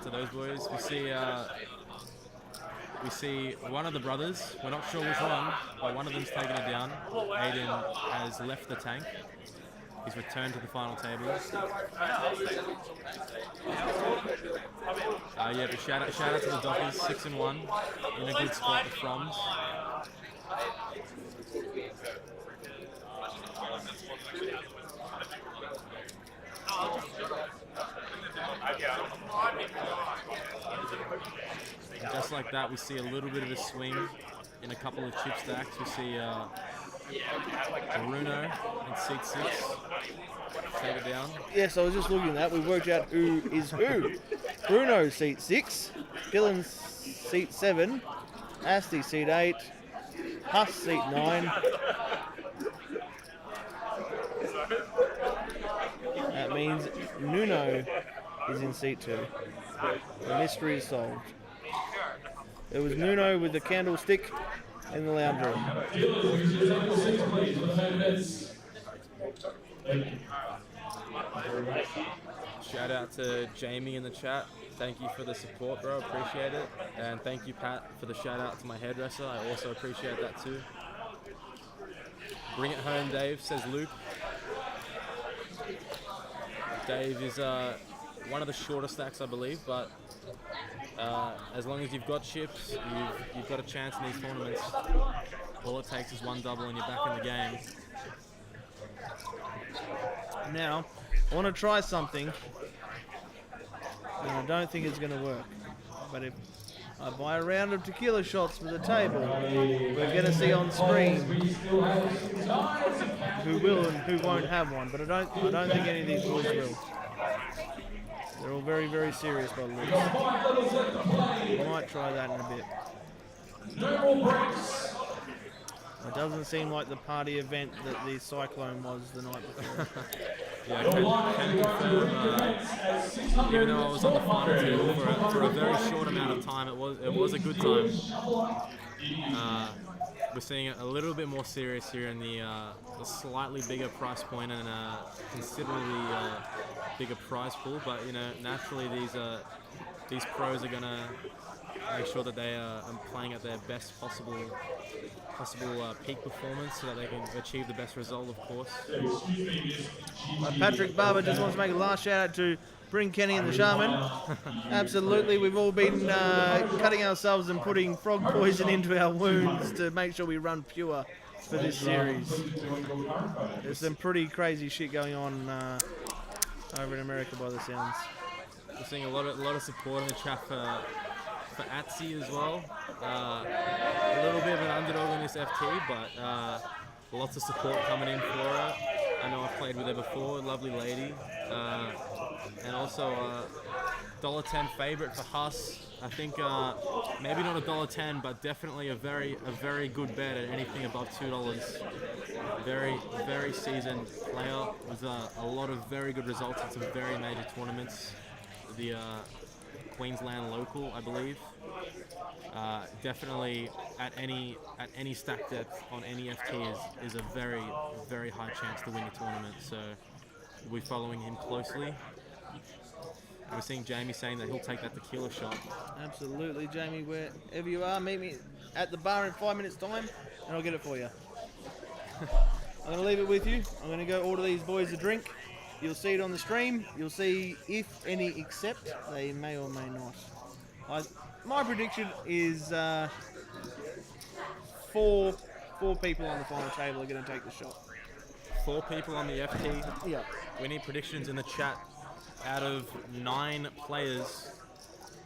to those boys. We see one of the brothers, we're not sure which one, but one of them's taken it down. Aiden has left the tank. He's returned to the final table. Yeah, but shout out to the Dockers, 6-1, in a good spot with Froms. And just like that, we see a little bit of a swing in a couple of chip stacks. We see Bruno in seat 6 take it down. Yes, I was just looking at that. We worked out who is who. Bruno, seat 6. Dylan, seat 7. Asti, seat 8. Huss, seat 9. That means Nuno is in seat 2. The mystery is solved. It was Nuno with the candlestick in the lounge room. Shout out to Jamie in the chat. Thank you for the support, bro. Appreciate it. And thank you, Pat, for the shout out to my hairdresser. I also appreciate that too. Bring it home, Dave, says Luke. Dave is one of the shorter stacks, I believe, but as long as you've got chips, you've got a chance in these tournaments. All it takes is one double and you're back in the game. Now, I want to try something, and I don't think it's going to work. But if I buy a round of tequila shots for the table, we're going to see on screen who will and who won't have one. But I don't think any of these boys will. They're all very, very serious by the looks. I might try that in a bit. It doesn't seem like the party event that the Cyclone was the night before. Yeah, can confirm, even though I was on the final table for a very short amount of time, it was a good time. We're seeing it a little bit more serious here in the slightly bigger price point and a considerably bigger prize pool. But you know, naturally these pros are gonna make sure that they are playing at their best possible peak performance so that they can achieve the best result, of course. Patrick Barber just wants to make a last shout out to Bring Kenny and the Shaman. Absolutely, we've all been cutting ourselves and putting frog poison into our wounds to make sure we run pure for this series. There's some pretty crazy shit going on over in America by the sounds. We're seeing a lot of support in the chat for Atsi as well. A little bit of an underdog in this FT, but lots of support coming in for her. I know I've played with her before, lovely lady. And also $1.10 favorite for Huss. I think maybe not $1.10, but definitely a very good bet at anything above $2. Very seasoned player with a lot of very good results in some very major tournaments. The Queensland local, I believe. Definitely at any stack depth on any FT is a very high chance to win the tournament. So we'll be following him closely. And we're seeing Jamie saying that he'll take that tequila shot. Absolutely, Jamie. Wherever you are, meet me at the bar in 5 minutes' time, and I'll get it for you. I'm going to leave it with you. I'm going to go order these boys a drink. You'll see it on the stream. You'll see if any accept. They may or may not. My prediction is four people on the final table are going to take the shot. 4 people on the FT. Yeah. We need predictions in the chat. Out of 9 players,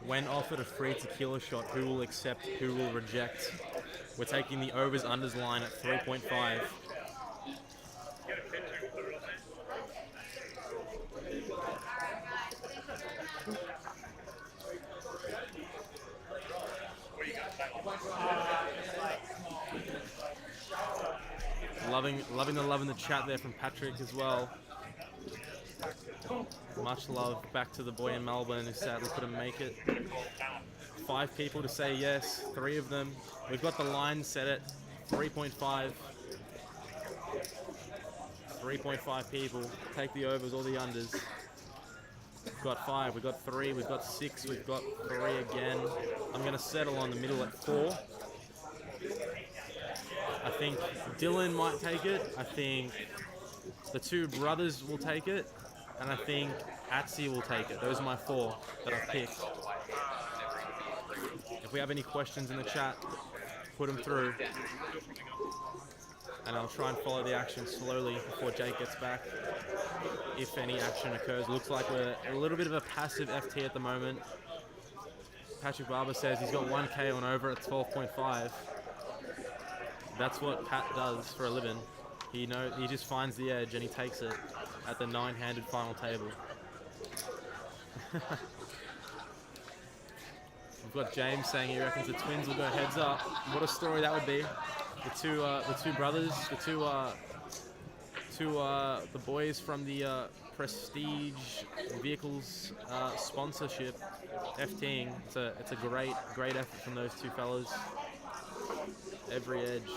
when offered a free tequila shot, who will accept, who will reject? We're taking the overs-unders line at 3.5. Loving the love in the chat there from Patrick as well. Much love back to the boy in Melbourne who sadly couldn't make it. 5 people to say yes, 3 of them. We've got the line set at 3.5. 3.5 people. Take the overs or the unders. We've got 5, we've got 3, we've got 6, we've got 3 again. I'm going to settle on the middle at 4. I think Dylan might take it. I think the 2 brothers will take it. And I think Atsi will take it. Those are my 4 that I've picked. If we have any questions in the chat, put them through. And I'll try and follow the action slowly before Jake gets back. If any action occurs. Looks like we're a little bit of a passive FT at the moment. Patrick Barber says he's got 1K on over at 12.5. That's what Pat does for a living. He just finds the edge and he takes it at the 9-handed final table. We've got James saying he reckons the Twins will go heads up. What a story that would be. The two brothers, the boys from the Prestige Vehicles sponsorship, FTing. It's a great effort from those 2 fellas. Every edge.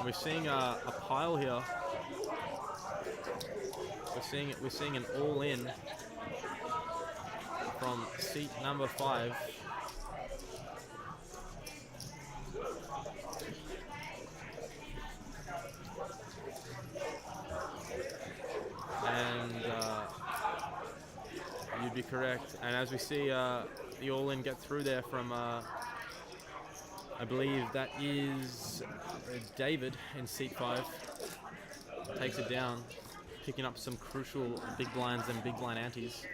We're seeing a pile here. We're seeing an all-in from seat number 5. And you'd be correct. And as we see the all-in get through there from, I believe that is David in seat 5. Takes it down, picking up some crucial big blinds and big blind antes.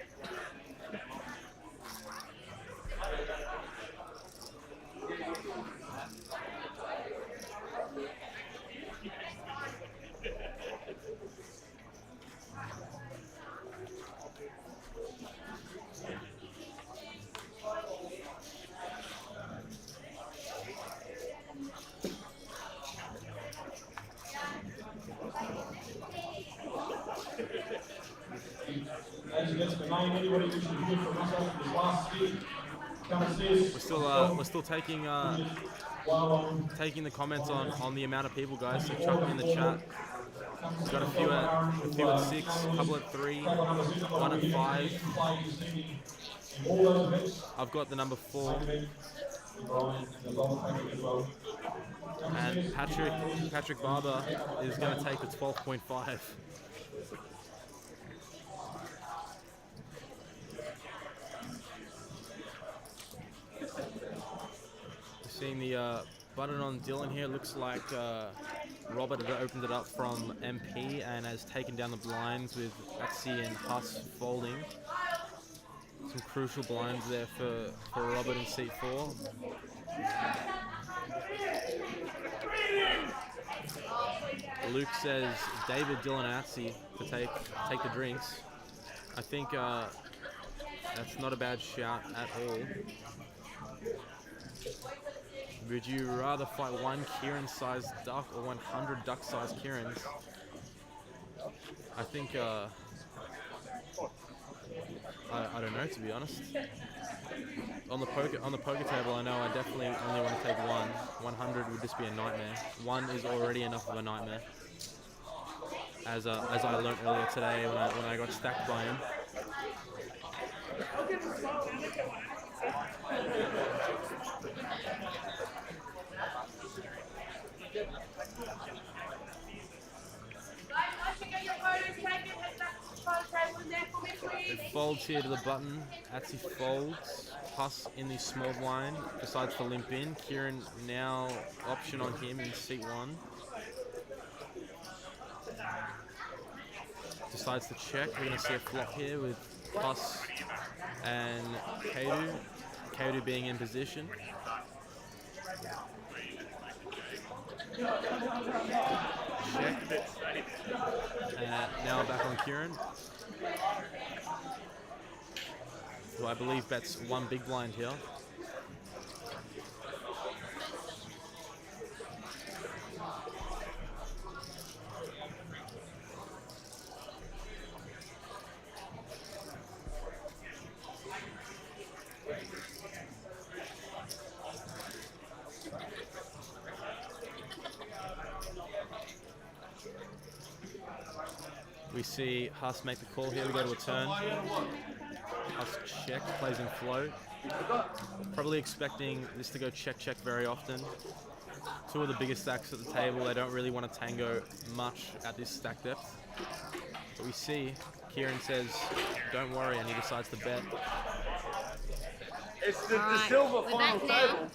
We're still taking the comments on the amount of people, guys. So chuck in the chat. We've got a few at 6, a couple at 3, 1 at 5. I've got the number 4. And Patrick Barber is going to take the 12.5. Seeing the button on Dylan here, looks like Robert has opened it up from MP and has taken down the blinds with Atsi and Huss folding. Some crucial blinds there for Robert in seat 4. Luke says David, Dylan, Atsi to take the drinks. I think that's not a bad shout at all. Would you rather fight 1 Kieran-sized duck or 100 duck-sized Kierans? I think, I don't know, to be honest. On the poker table, I know I definitely only want to take 1. 100 would just be a nightmare. 1 is already enough of a nightmare. As I learnt earlier today when I got stacked by him. It folds here to the button. Atsy folds. Huss in the small blind decides to limp in. Kieran now option on him in seat 1. Decides to check. We're going to see a flop here with Huss and Kadu. Kadu being in position. Check. Now back on Kieran, who I believe bets 1 big blind here. We see Huss make the call here. We go to a turn. Huss check, plays in float. Probably expecting this to go check very often. 2 of the biggest stacks at the table. They don't really want to tango much at this stack depth. But we see Kieran says, "Don't worry," and he decides to bet. It's the Alright, silver we're final back now.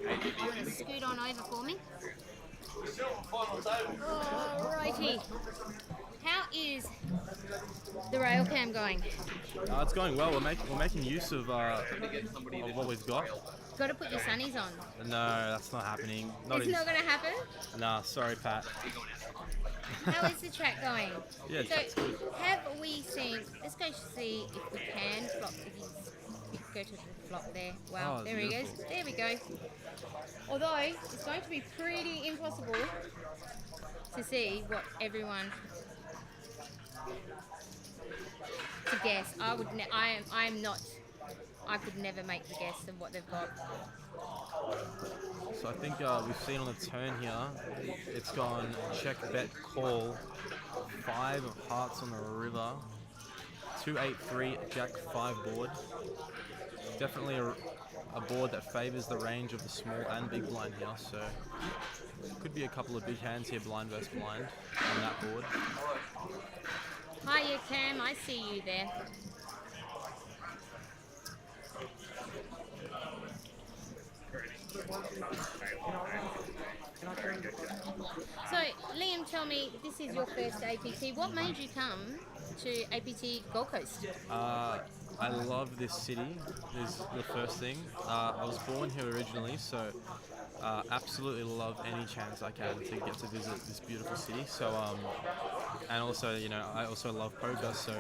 table. Scoot on over for me. The silver final table. Alrighty. How is the rail cam going? It's going well. We're making use of what we've got. Got to put your sunnies on. No, that's not happening. It's not going to happen. Nah, sorry, Pat. How is the track going? Yeah, So, track's good. have we seen? Let's go see if we can flop the go to the flop there. Wow, Oh, there he goes. beautiful. There we go. Although it's going to be pretty impossible to see what everyone to guess. I would. I'm not. I could never make the guess of what they've got. So I think we've seen on the turn here, it's gone check, bet, call, 5 of hearts on the river, 2, 8, 3, jack 5 board. Definitely a board that favours the range of the small and big blind here, so could be a couple of big hands here, blind versus blind, on that board. Hiya Cam, I see you there. So, Liam, tell me, this is your first APT. What made you come to APT Gold Coast? I love this city, is the first thing. I was born here originally, so absolutely love any chance I can to get to visit this beautiful city. So, and also, you know, I also love poker, so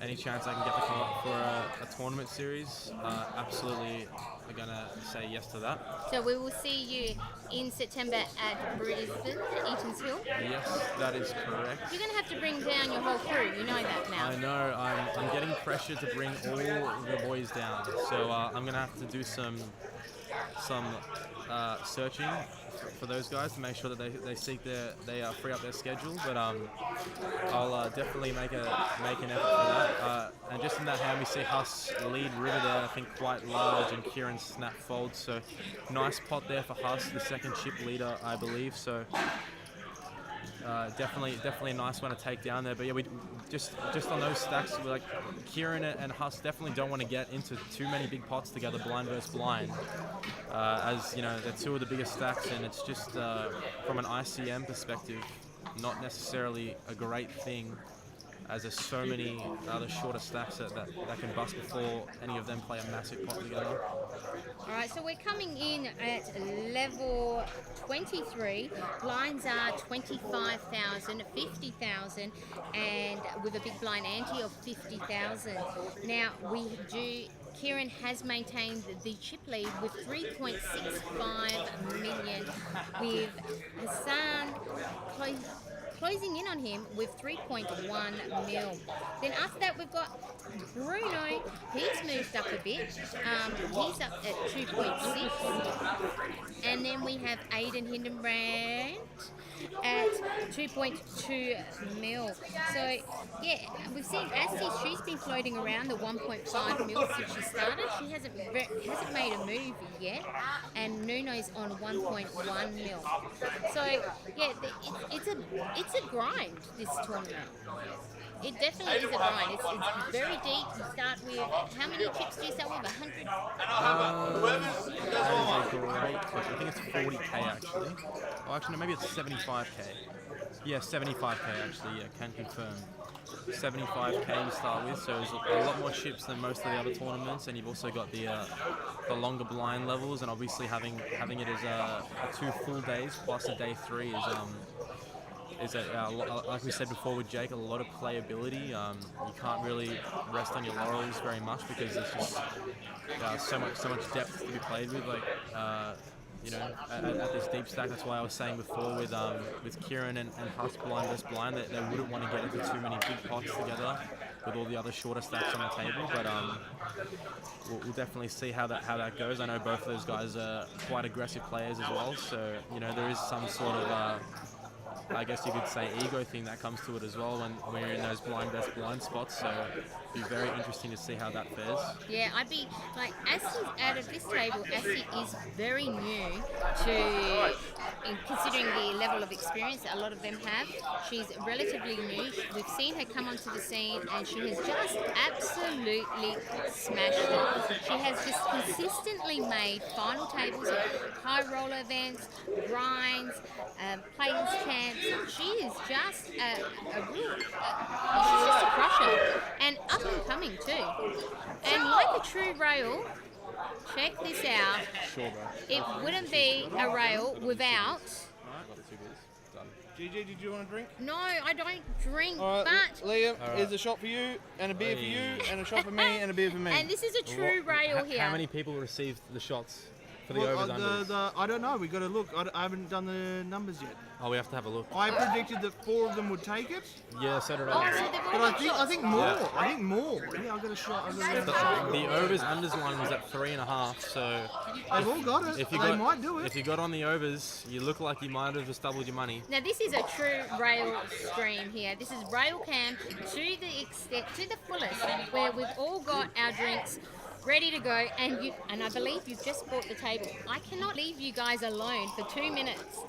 any chance I can get to come up for a tournament series, absolutely I'm gonna say yes to that. So we will see you in September at Brisbane, Eaton's Hill. Yes, that is correct. You're going to have to bring down your whole crew, you know that now. I know, I'm getting pressure to bring all the boys down, so I'm gonna have to do some searching for those guys to make sure that they free up their schedule. But I'll definitely make an effort for that. And just in that hand, we see Huss lead river there, I think quite large, and Kieran snap fold. So nice pot there for Huss, the second chip leader, I believe. So. Definitely a nice one to take down there. But yeah, we just on those stacks, we're like Kieran and Huss definitely don't want to get into too many big pots together, blind versus blind. As you know, they're 2 of the biggest stacks, and it's just from an ICM perspective, not necessarily a great thing, as there's so many other shorter stacks that can bust before any of them play a massive pot together. Alright, so we're coming in at level 23. Blinds are 25,000, 50,000, and with a big blind ante of 50,000. Now, Kieran has maintained the chip lead with 3.65 million, with Hassan closing in on him with 3.1 mil. Then after that, we've got Bruno, he's moved up a bit. He's up at 2.6. And then we have Aiden Hindenbrand at 2.2 mil. So, yeah, we've seen Asti, she's been floating around the 1.5 mil since she started. She hasn't made a move yet. And Nuno's on 1.1 mil. So, yeah, it's a grind, this tournament. It definitely is a grind. It's very deep. You start with, how many chips do you start with? 100? That is a great question. I think it's 40k actually. Oh, actually, no, maybe it's 75k. Yeah, 75k actually. Yeah, can confirm. 75k you start with, so there's a lot more chips than most of the other tournaments, and you've also got the longer blind levels, and obviously having it as a 2 full days plus a day 3 like we said before with Jake, a lot of playability. You can't really rest on your laurels very much because there's just so much depth to be played with. Like at this deep stack, that's why I was saying before with Kieran and Husk blind versus blind that they wouldn't want to get into too many big pots together with all the other shorter stacks on the table. But we'll definitely see how that goes. I know both of those guys are quite aggressive players as well, so there is some sort of I guess you could say ego thing that comes to it as well when you're in those blind versus blind spots. So it'd be very interesting to see how that fares. Yeah, I'd be like, Asti's out of this table. Asti is very new to, in considering the level of experience that a lot of them have. She's relatively new. We've seen her come onto the scene and she has just absolutely smashed it. She has just consistently made final tables of high roller events, grinds, players champs. She is just a real, she's just a crusher, and up and coming too. And like a true rail, check this out. Sure, bro. It wouldn't be a rail without. GG, did you want a drink? No, I don't drink, All right, but. Liam, here's a shot for you, and a beer for you, and a shot for me, and a beer for me. And this is a true rail here. How many people received the shots for the overs unders? I don't know. We got to look. I haven't done the numbers yet. Oh, we have to have a look. I predicted that 4 of them would take it, Yeah, so did Oh, I. so they've all but got shots. I think more. Yeah. I think more. Yeah, I got a shot. The overs unders one was at 3.5. So They've all got it. They might do it. If you got on the overs, you look like you might have just doubled your money. Now this is a true rail stream here. This is rail cam to the extent, to the fullest, where we've all got our drinks ready to go, and I believe you've just bought the table. I cannot leave you guys alone for 2 minutes.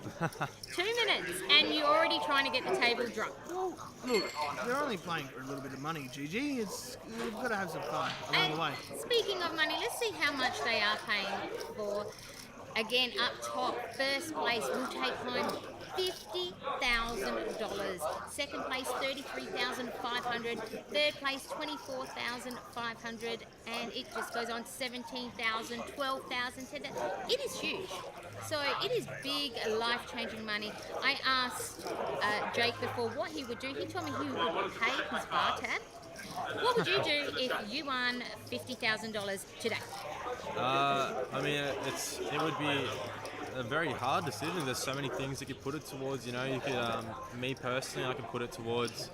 2 minutes, and you're already trying to get the table drunk. Well, look, they're only playing for a little bit of money, Gigi. We've got to have some fun along the way. Speaking of money, let's see how much they are paying for. Again, up top, first place will take home $50,000. Second place, $33,500. Third place, $24,500, and it just goes on to $17,000, $12,000. It is huge. So it is big, life-changing money. I asked Jake before what he would do. He told me he would pay his bar tab. What would you do if you won $50,000 today? I mean, it would be a very hard decision. There's so many things you could put it towards. You could, me personally, I could put it towards,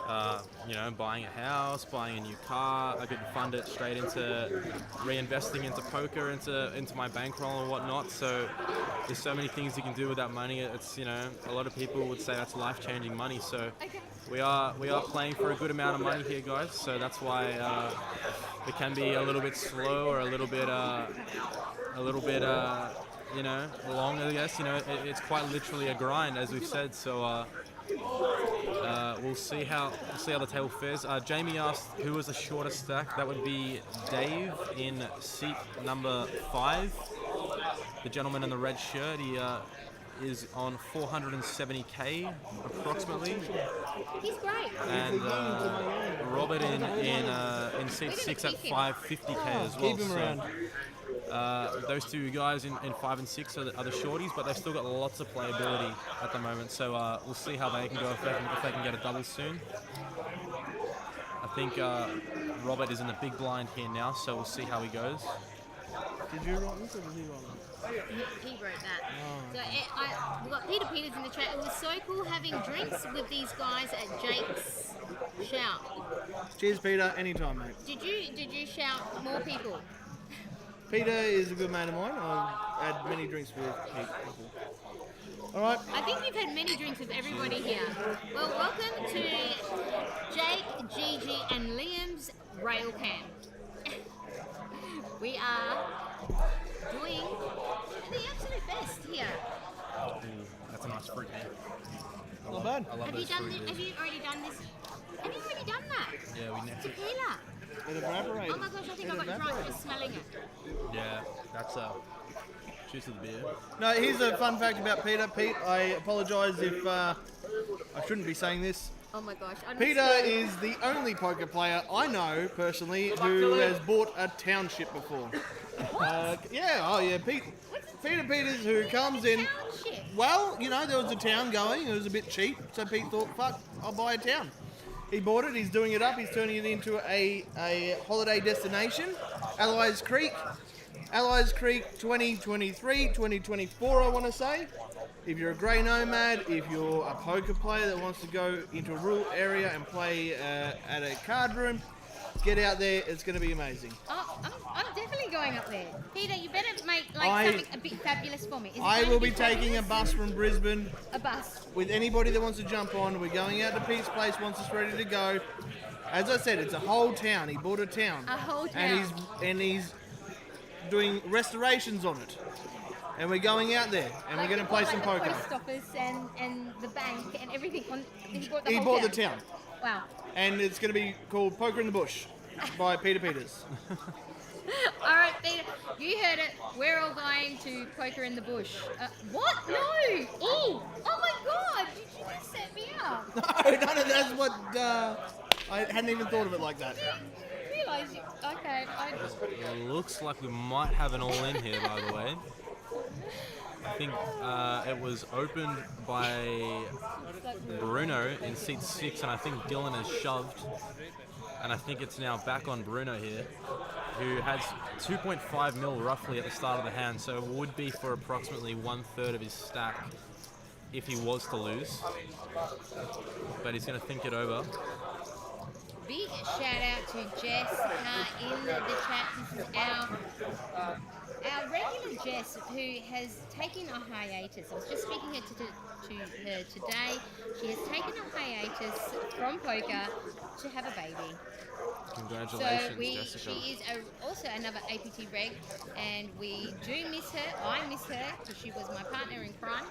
buying a house, buying a new car. I could fund it straight into reinvesting into poker, into my bankroll and whatnot. So there's so many things you can do with that money. It's a lot of people would say that's life-changing money. So we are playing for a good amount of money here, guys. So that's why it can be a little bit slow or a little bit long, I guess. It's quite literally a grind, as we've said. So we'll see how the table fares. Jamie asked who was the shortest stack. That would be Dave in seat number 5. The gentleman in the red shirt. He is on 470k approximately. He's great. And Robert in seat 6 at 550k as well. Keep him around. Those two guys in 5 and 6 are the shorties, but they've still got lots of playability at the moment. So we'll see how they can go if they can get a double soon. I think Robert is in the big blind here now, so we'll see how he goes. Did you write this or did he write it? He wrote that. So we've got Peter Peters in the chat. It was so cool having drinks with these guys at Jake's Shout. Cheers, Peter. Anytime, mate. Did you shout more people? Peter is a good mate of mine. I've had many drinks with Pete before. All right. I think you've had many drinks with everybody here. Well, welcome to Jake, Gigi, and Liam's Rail Camp. We are doing the absolute best here. That's a nice fruit. Not bad. I love Have you those done fruit this? beers. Have you already done this? Have you already done that? Yeah, we next it. Tequila. It evaporated. Oh my gosh, I think I got drunk just smelling it. Yeah, that's cheers to the beer. No, here's a fun fact about Peter. Pete, I apologise if I shouldn't be saying this. Oh my gosh. I'm Peter scared. is the only poker player I know personally who has bought a township before. Yeah, Peter Peters who comes in. Township. Well, you know, there was a town going, it was a bit cheap, so Pete thought, fuck, I'll buy a town. He bought it, he's doing it up, he's turning it into a holiday destination. Allies Creek 2023, 2024 I want to say. If you're a grey nomad, if you're a poker player that wants to go into a rural area and play at a card room, get out there, it's going to be amazing. Oh, I'm definitely going up there. Peter, you better make something a bit fabulous for me. Is it I going will to be taking a fabulous? bus from Brisbane A bus. with anybody that wants to jump on. We're going out to Pete's place once it's ready to go. As I said, it's a whole town. He bought a town. A whole And town. he's doing restorations on it. And we're going out there and we're going to play some the poker. post office and the bank and everything. He bought the He whole bought town. the town. Wow. And it's going to be called Poker in the Bush by Peter Peters. All right, Peter, you heard it. We're all going to poker in the bush. What? No! Oh my God! Did you just set me up? No, that's what... I hadn't even thought of it like that. You realise you... Okay, It looks like we might have an all-in here, by the way. I think it was opened by Bruno in seat 6, and I think Dylan has shoved. And I think it's now back on Bruno here, who has 2.5 mil roughly at the start of the hand, so it would be for approximately 1/3 of his stack if he was to lose. But he's going to think it over. big shout out to Jess in the chat. This is our regular Jess, who has taken a hiatus. I was just speaking to her today. She has taken a hiatus from poker to have a baby. Congratulations, So Jessica. she is also another APT reg, and we do miss her. I miss her because she was my partner in crime,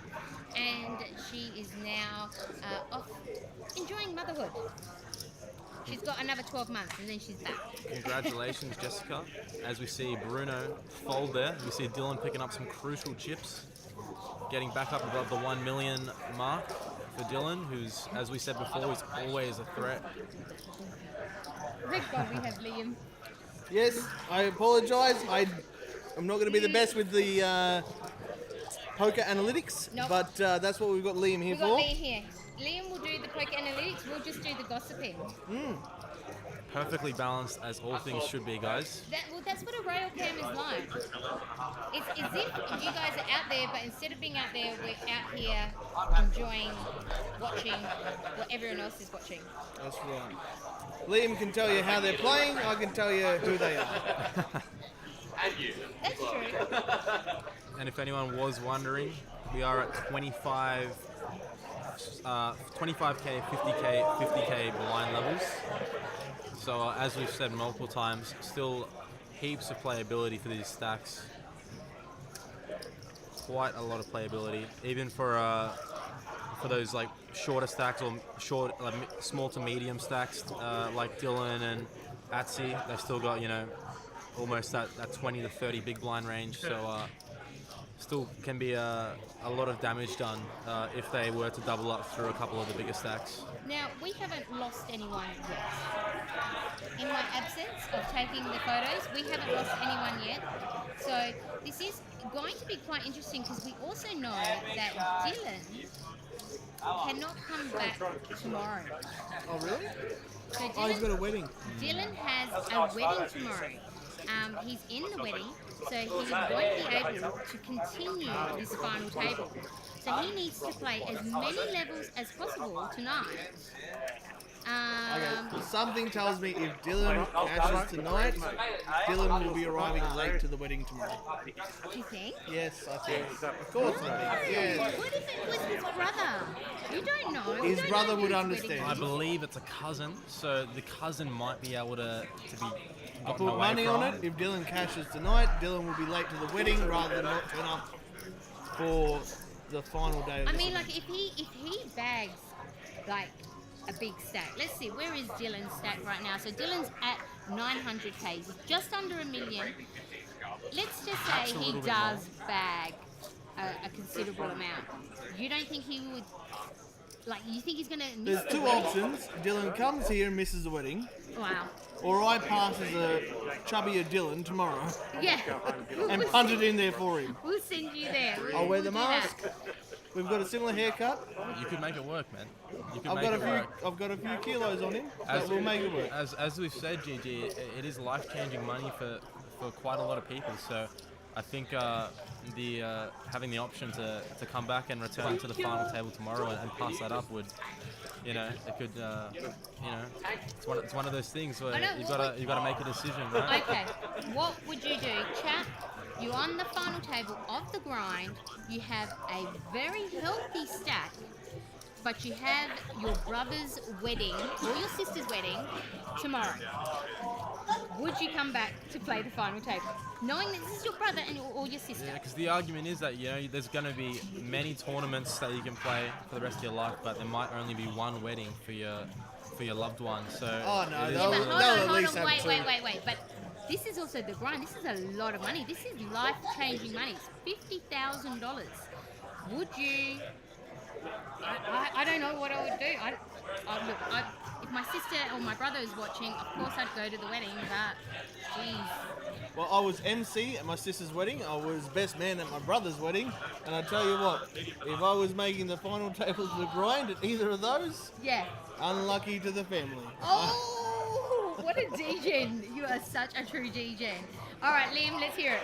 and she is now off enjoying motherhood. She's got another 12 months and then she's back. Congratulations, Jessica. As we see Bruno fold there, we see Dylan picking up some crucial chips, getting back up above the 1 million mark for Dylan, who's, as we said before, is always a threat. Thank God we have Liam. Yes, I apologise. I'm not going to be the best with the poker analytics, Nope. but that's what we've got Liam here We've got for. Liam here. Liam will do the poker analytics, we'll just do the gossiping. Perfectly balanced, as all things should be, guys. That's what a rail cam is like. It's as if you guys are out there, but instead of being out there, we're out here enjoying, watching what everyone else is watching. That's right. Liam can tell you how they're playing. I can tell you who they are. That's true. And if anyone was wondering, we are at 25k, 50k, 50k blind levels. So as we've said multiple times, still heaps of playability for these stacks. Quite a lot of playability, even for those like shorter stacks or small to medium stacks like Dylan and Atsy. They've still got, you know, almost that 20 to 30 big blind range. So still can be a lot of damage done if they were to double up through a couple of the bigger stacks. Now, we haven't lost anyone yet. In my absence of taking the photos, we haven't lost anyone yet. So this is going to be quite interesting because we also know that Dylan cannot come back tomorrow. Oh, really? So Oh, he's got a wedding. Dylan has a wedding tomorrow. He's in the wedding, so he won't be able to continue this final table. So he needs to play as many levels as possible tonight Okay, something tells me if Dylan cashes tonight, Dylan will be arriving late to the wedding tomorrow. Do you think? Yes, I think. Of course it will. Yes. What if it was his brother? You don't know. His You don't brother know would whose understand. wedding I it is. believe it's a cousin, so the cousin might be able to be I gotten put away money from. on it. If Dylan cashes tonight, Dylan will be late to the wedding rather than not turn up for the final day of I the mean, wedding. like if he bags like a big stack. Let's see, where is Dylan's stack right now? So Dylan's at 900k, he's just under $1 million. Let's just Perhaps say a he little bit does bag a considerable amount. You don't think he would? Like, you think he's gonna miss There's the two wedding? options. Dylan comes here and misses the wedding, Wow. or I pass as a chubbier Dylan tomorrow Yeah. and We'll punt send- it in there for him. We'll send you there. I'll wear the We'll do that. mask. We've got a similar haircut. You could make it work, man. You could I've make got a it few. work. I've got a few kilos on him, but we'll make it work. As we've said, GG, it is life-changing money for quite a lot of people. So I think having the option to come back and return to the final table tomorrow and pass that up would, it could, it's one of those things where I know, you gotta make a decision, right? Okay, what would you do? Chat, you're on the final table of the grind, you have a very healthy stack, but you have your brother's wedding or your sister's wedding tomorrow. Would you come back to play the final table, knowing that this is your brother or your sister? Yeah, because the argument is that there's going to be many tournaments that you can play for the rest of your life, but there might only be one wedding for your loved one. So Oh no, it is- they'll, But hold they'll on, at hold least on, have wait. two. But this is also the grind. This is a lot of money. This is life-changing money. It's $50,000. Would you? I don't know what I would do. If my sister or my brother is watching, of course I'd go to the wedding. But, geez. Well, I was MC at my sister's wedding. I was best man at my brother's wedding, and I tell you what, if I was making the final table to the grind at either of those, Yeah. unlucky to the family. Oh, what a degen. You are such a true degen. All right, Liam, let's hear it.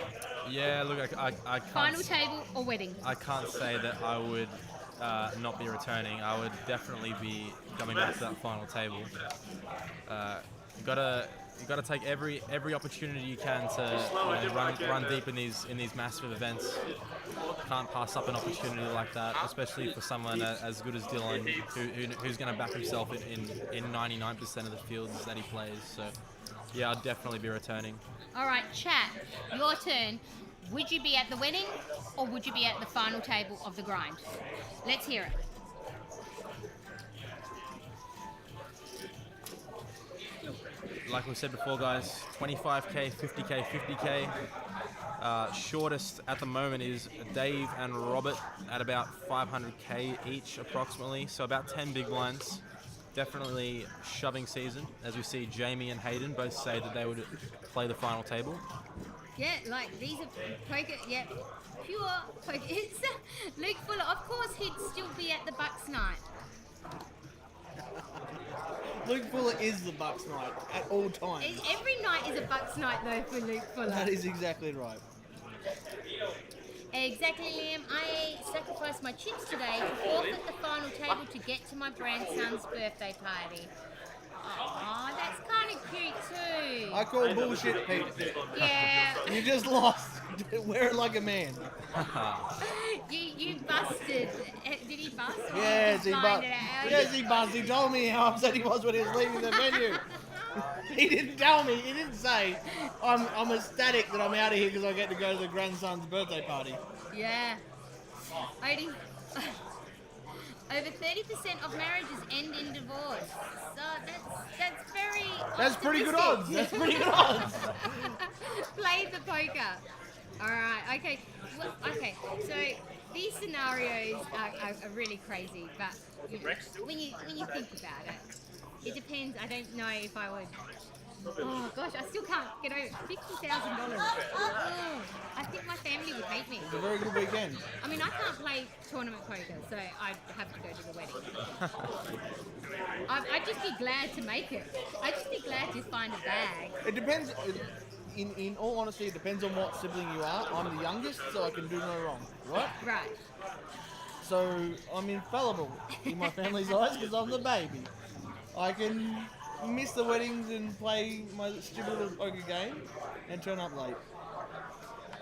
Yeah, look, I can't. Final table or wedding? I can't say that I would not be returning. I would definitely be coming back to that final table. You gotta take every opportunity you can to run deep in these massive events. Can't pass up an opportunity like that, especially for someone as good as Dylan, who's going to back himself in 99% of the fields that he plays. So yeah, I'd definitely be returning. All right, chat, your turn. Would you be at the wedding or would you be at the final table of the grind? Let's hear it. Like we said before, guys, 25k, 50k, 50k. Shortest at the moment is Dave and Robert at about 500k each, approximately. So about 10 big blinds. Definitely shoving season, as we see Jamie and Hayden both say that they would play the final table. Yeah, like these are poker, yeah, pure poker. It's Luke Fuller, of course he'd still be at the Bucks night. Luke Fuller is the Bucks night at all times. Every night is a Bucks night though for Luke Fuller. That is exactly right. Exactly, Liam. I sacrificed my chips today to forfeit the final table to get to my grandson's birthday party. Oh, that's kind of cute too. I call bullshit, Pete. Yeah, You just lost. Wear it like a man. you busted. Did he bust? Or Yes, did he you buzzed. find it out? Yes, he buzzed. He told me how upset he was when he was leaving the venue. He didn't tell me. He didn't say, I'm ecstatic that I'm out of here because I get to go to the grandson's birthday party. Yeah. Only over 30% of marriages end in divorce. So that's very. That's pretty good optimistic. odds. That's pretty good odds. Play the poker. All right. Okay. Well, okay. So these scenarios are really crazy, but when you think about it, it depends. I don't know if I would. Oh gosh, I still can't get over $50,000. Oh, I think my family would hate me. It's a very good weekend. I mean, I can't play tournament poker, so I'd have to go to the wedding. I'd just be glad to make it. I'd just be glad to find a bag. It depends. In all honesty, it depends on what sibling you are. I'm the youngest, so I can do no wrong. What? Right. So I'm infallible in my family's eyes because I'm the baby. I can miss the weddings and play my stupid little poker game and turn up late.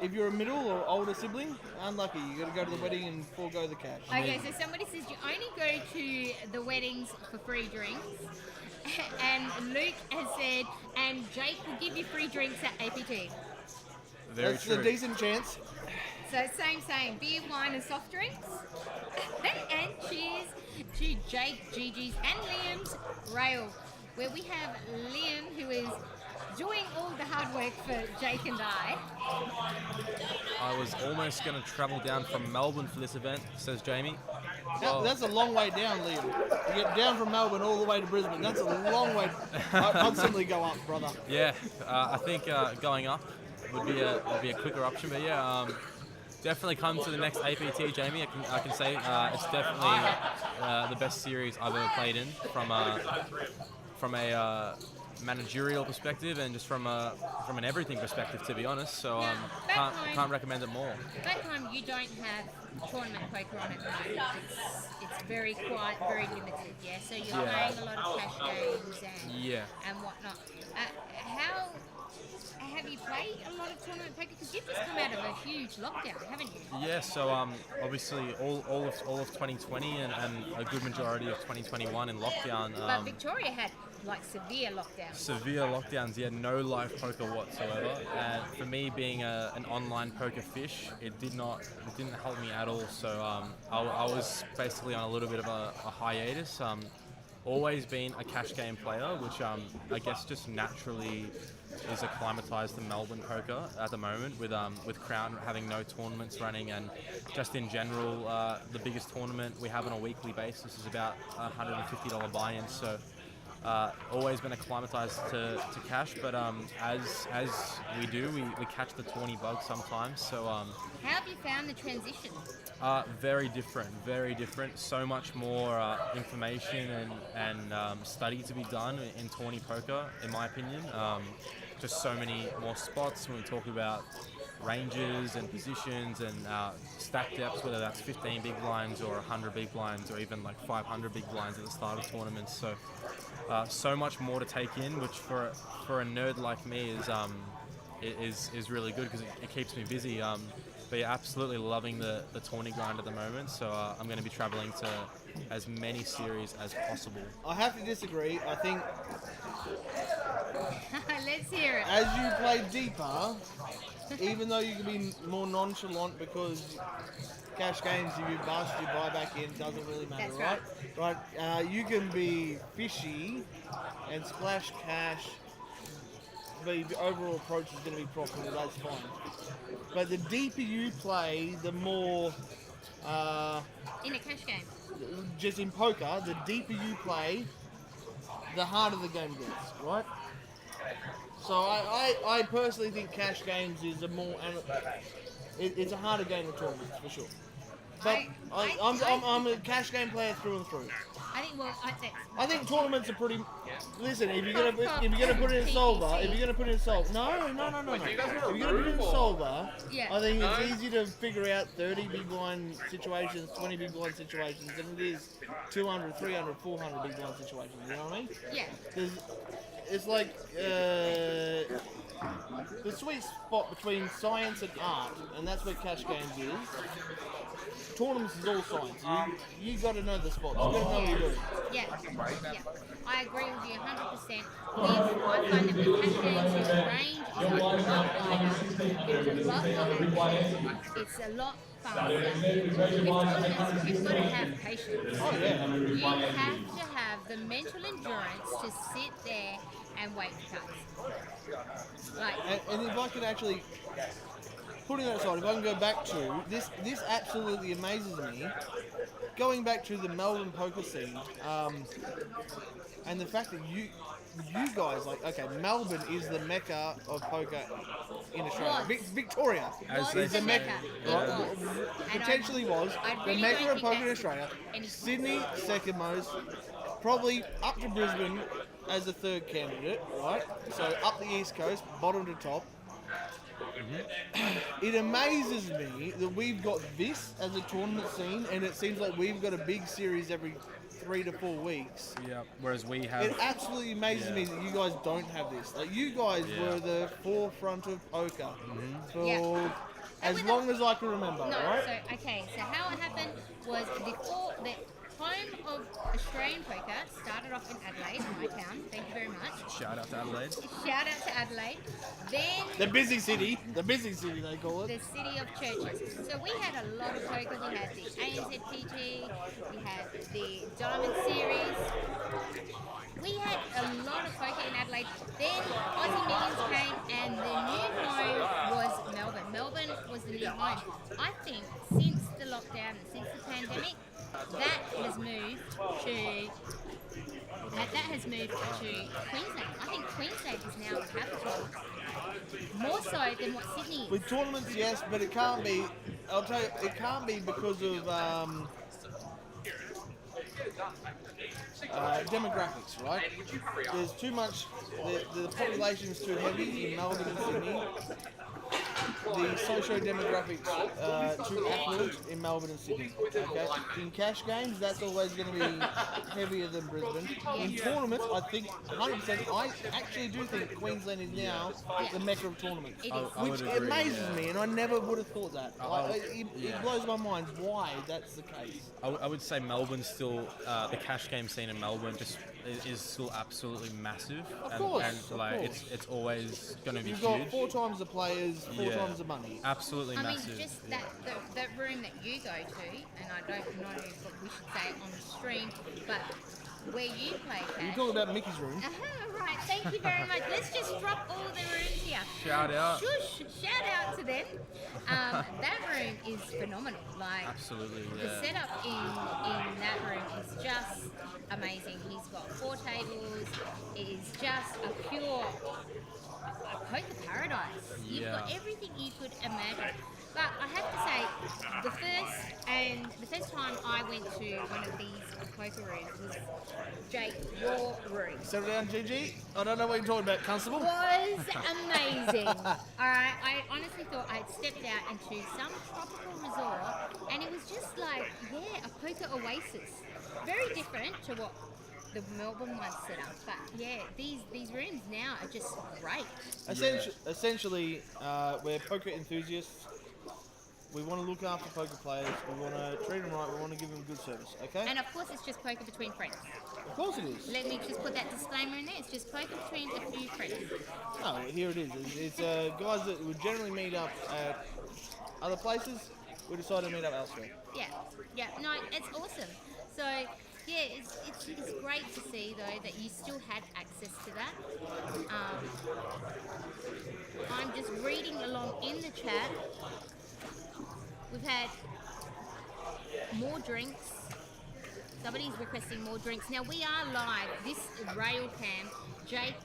If you're a middle or older sibling, unlucky. You got to go to the wedding and forego the cash. Okay, so somebody says you only go to the weddings for free drinks. And Luke has said, and Jake will give you free drinks at APT. Very That's true. a decent chance. So same. Beer, wine and soft drinks. And cheers to Jake, Gigi's and Liam's rail, where we have Liam, who is doing all the hard work for Jake and I. I was almost going to travel down from Melbourne for this event, says Jamie. Well, That's a long way down, Liam. To get down from Melbourne all the way to Brisbane, that's a long way. I'd simply go up, brother. yeah, I think going up would be a quicker option. But yeah, definitely come to the next APT, Jamie. I can say it's definitely the best series I've ever played in from a managerial perspective and just from an everything perspective, to be honest. So can't recommend it more. That time you don't have tournament poker on at the moment. It's very quiet, very limited, yeah? So you're playing a lot of cash games and whatnot. How have you played a lot of tournament poker? Because you've just come out of a huge lockdown, haven't you? Yeah, so obviously all of 2020 and a good majority of 2021 in lockdown. But Victoria had like severe lockdowns. Severe lockdowns, yeah, no live poker whatsoever. And for me, being an online poker fish, it didn't help me at all. So I was basically on a little bit of a hiatus. Always been a cash game player, which I guess just naturally is acclimatized to Melbourne poker at the moment, with Crown having no tournaments running, and just in general, the biggest tournament we have on a weekly basis is about $150 buy-in. So always been acclimatized to cash, but as we do, we catch the 20 bugs sometimes. So how have you found the transition? very different. So much more information and study to be done in tourney poker, in my opinion. Just so many more spots when we talk about ranges and positions and stack depths, whether that's 15 big blinds or 100 big blinds or even like 500 big blinds at the start of tournaments. So so much more to take in, which for a nerd like me is really good because it keeps me busy. But yeah, absolutely loving the tourney grind at the moment. So I'm going to be traveling to as many series as possible. I have to disagree. I think Let's hear it. as you play deeper, even though you can be more nonchalant because cash games, if you bust, you buy back in, doesn't really matter, That's right? You can be fishy and splash cash. The overall approach is going to be profitable, that's fine. But the deeper you play, the more, In a cash game. just in poker, the deeper you play, the harder the game gets, right? So I personally think cash games is it's a harder game of tournaments, for sure. But I'm a cash game player through and through. I think tournaments are pretty. Listen, if you're gonna put it in solver, no. If you're gonna put it in solver, Yeah. I think it's easy to figure out 30 big blind situations, 20 big blind situations, than it is 200, 300, 400 big blind situations. You know what I mean? Yeah. It's like the sweet spot between science and art, and that's what cash games is. Tournaments is all science. You got to know the spots. You got to know what you're doing. Yeah. I agree with you 100%. I find that with cash games, the range is a lot wider. It's a lot faster. With tournaments, you've got to have patience. Oh yeah. You have to have the mental endurance to sit there and wait for cuts. And if I could actually, putting that aside, if I can go back to this absolutely amazes me. Going back to the Melbourne poker scene, and the fact that you guys, like, okay, Melbourne is the mecca of poker in Australia. Victoria is the mecca. Right? Potentially was the mecca of poker in Australia. Sydney, second most. Probably up to Brisbane as a third candidate, right? So up the East Coast, bottom to top. It amazes me that we've got this as a tournament scene, and it seems like we've got a big series every 3 to 4 weeks. Yeah. Whereas we have. It absolutely amazes me that you guys don't have this. Like, you guys were the forefront of poker for Yeah. as with long as I can remember, No, right? so okay, so how it happened was the home of Australian poker started off in Adelaide, my town. Thank you very much. Shout out to Adelaide. Shout out to Adelaide. Then The busy city they call it. the city of churches. So we had a lot of poker. We had the ANZPT, we had the Diamond Series. We had a lot of poker in Adelaide. Then Aussie Millions came and the new home was Melbourne. Melbourne was the new home. I think since the lockdown and since the pandemic, that has moved to Queensland. I think Queensland is now the capital. More so than what Sydney is. With tournaments, yes, but it can't be. I'll tell you, it can't be because of demographics, right? There's too much. The population's too heavy in Melbourne and Sydney. The socio-demographics too affluent in Melbourne and Sydney. Okay, in cash games, that's always going to be heavier than Brisbane. In tournaments, I think 100%. I actually do think Queensland is now the mecca of tournaments, It is. I which would agree, amazes me, and I never would have thought that. It blows my mind why that's the case. I would say Melbourne's still the cash game scene in Melbourne just is still absolutely massive. Of course, and of like course. it's always going to be You've huge. got 4 times the players, 4 times the money. Absolutely I mean, massive. just that the room that you go to, and I don't know if we should say it on the stream, but where you play You're cash. talking about Mickey's room. Right, thank you very much. Let's just drop all the rooms here. Shout out. Shush, shout out to them. That room is phenomenal. Like, Absolutely, the yeah. setup in that room is just amazing. He's got 4 tables. It is just a pure poker paradise. You've got Yeah. everything you could imagine. But I have to say, the first time I went to one of these poker rooms was Jake, your room. Settle down, GG. I don't know what you're talking about, Constable. Was amazing. Alright, I honestly thought I'd stepped out into some tropical resort and it was just like, a poker oasis. Very different to what the Melbourne one's set up, but these rooms now are just great. Essentially, we're poker enthusiasts. We want to look after poker players. We want to treat them right. We want to give them good service. Okay? And of course it's just poker between friends. Of course it is. Let me just put that disclaimer in there, it's just poker between a few friends. No, here it is. It's guys that would generally meet up at other places. We decided to meet up elsewhere. Yeah, no, it's awesome. So, it's great to see though that you still had access to that. I'm just reading along in the chat. We've had more drinks. Somebody's requesting more drinks. Now we are live. This rail cam, Jake,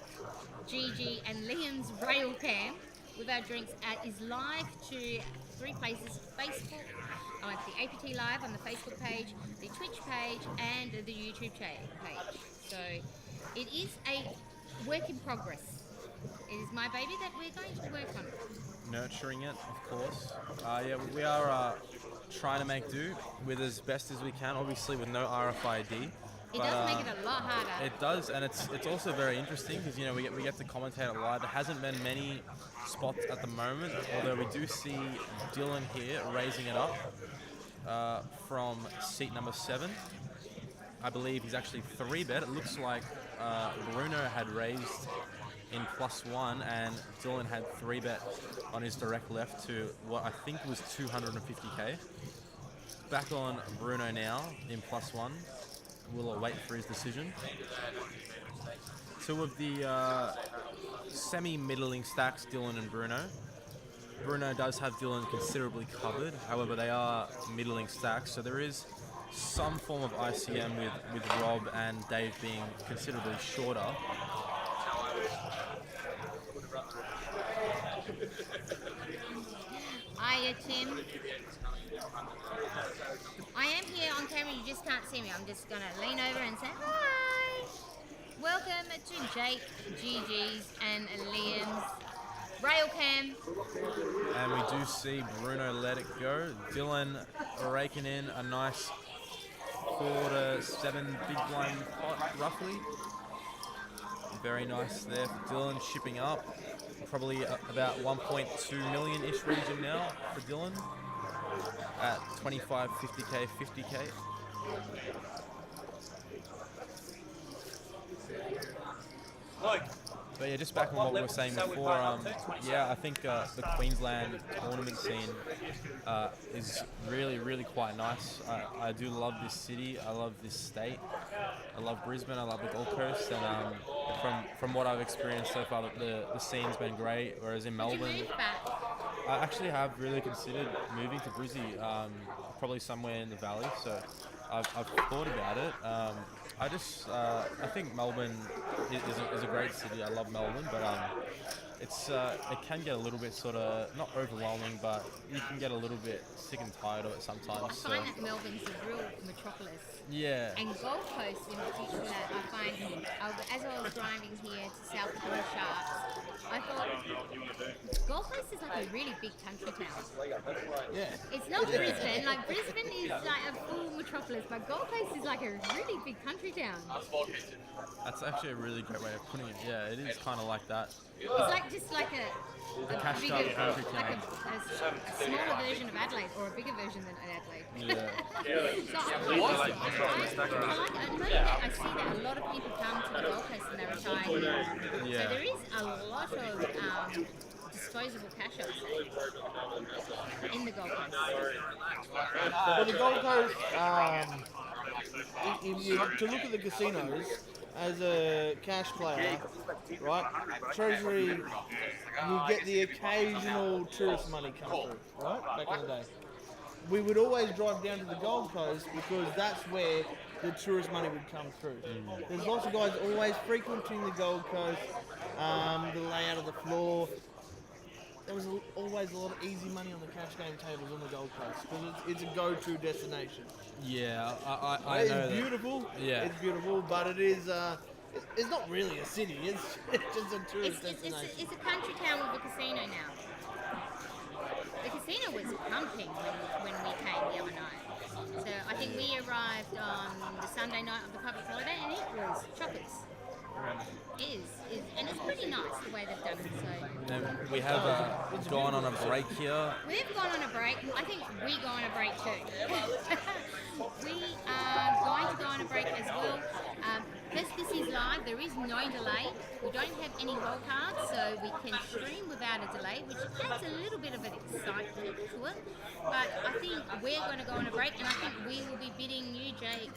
Gigi, and Liam's rail cam with our drinks is live to 3 places: Facebook, the APT Live on the Facebook page, the Twitch page, and the YouTube page. So it is a work in progress. It is my baby that we're going to work on. Nurturing it, of course. We are trying to make do with as best as we can, obviously with no RFID. It does make it a lot harder. It does, and it's also very interesting because we get to commentate it live. There hasn't been many spots at the moment, although we do see Dylan here raising it up from seat number 7. I believe he's actually 3-bet. It looks like Bruno had raised in +1 and Dylan had 3-bet on his direct left to what I think was 250k. Back on Bruno now in +1. We'll await for his decision. 2 of the semi-middling stacks, Dylan and Bruno. Bruno does have Dylan considerably covered, however they are middling stacks, so there is some form of ICM with Rob and Dave being considerably shorter. Hiya, Tim. I am here on camera, you just can't see me. I'm just going to lean over and say hi. Welcome to Jake, Gigi's, and Liam's Railcam. And we do see Bruno let it go. Dylan raking in a nice 4 to 7 big blind pot, roughly. Very nice there for Dylan, shipping up. Probably about 1.2 million-ish region now for Dylan at 25, 50k, 50k. But yeah, just back on what we were saying before, yeah, I think the Queensland tournament scene is really, really quite nice. I do love this city. I love this state. I love Brisbane. I love the Gold Coast. And from what I've experienced so far, the scene's been great. Whereas in Would you Melbourne, move back? I actually have really considered moving to Brizzy, probably somewhere in the valley. So I've thought about it. I think Melbourne is a great city. I love Melbourne, but it can get a little bit sort of not overwhelming, but you can get a little bit sick and tired of it sometimes. I find that Melbourne's a real metropolis. Yeah. And Gold Coast in particular, I find, as I was driving here to South Port Sharks, I thought Gold Coast is like a really big country town. Yeah. It's not Brisbane, like Brisbane is like a full metropolis, but Gold Coast is like a really big country town. That's actually a really great way of putting it. Yeah, it is kind of like that. It's like just like a cashed bigger, up country like town. a smaller version of Adelaide, or a bigger version than Adelaide. Yeah. So I like it. I know that I see that a lot of people come to the Gold Coast and they retire here. Yeah. So there is a lot of disposable cash, I would say, in the Gold Coast. Well, the Gold Coast, if you to look at the casinos as a cash player, right? Treasury, you get the occasional tourist money come through, right? Back in the day. We would always drive down to the Gold Coast because that's where the tourist money would come through. There's lots of guys always frequenting the Gold Coast, the layout of the floor. There was always a lot of easy money on the cash game tables on the Gold Coast because it's a go-to destination. Yeah, I It's know that. beautiful. Yeah. It's beautiful, but it is. It's not really a city. It's just a tourist destination. It's a country town with a casino now. The casino was pumping when we came the other night. So I think we arrived on the Sunday night of the public holiday and it was chockers. It is, and it's pretty nice the way they've done it. So And we have gone on a break here. we've gone on a break. I think we go on a break too. We are going to go on a break as well. Because this is live, there is no delay. We don't have any roll cards, so we can stream without a delay, which adds a little bit of an excitement to it. But I think we're going to go on a break, and I think we will be bidding you, Jake.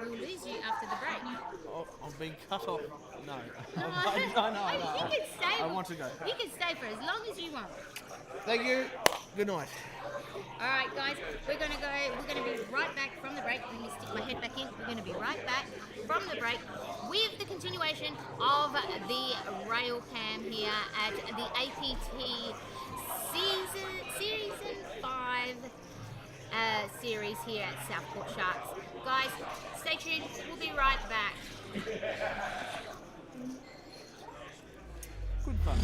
We'll lose you after the break. Oh, I'm being cut off. No. No, No. you can stay. I want to go. You can stay for as long as you want. Thank you. Good night. All right, guys, we're going to go. We're going to be right back from the break. Let me stick my head back in. We're going to be right back from the break with the continuation of the rail cam here at the APT season 5 series here at Southport Sharks. Guys, stay tuned. We'll be right back. Good fun.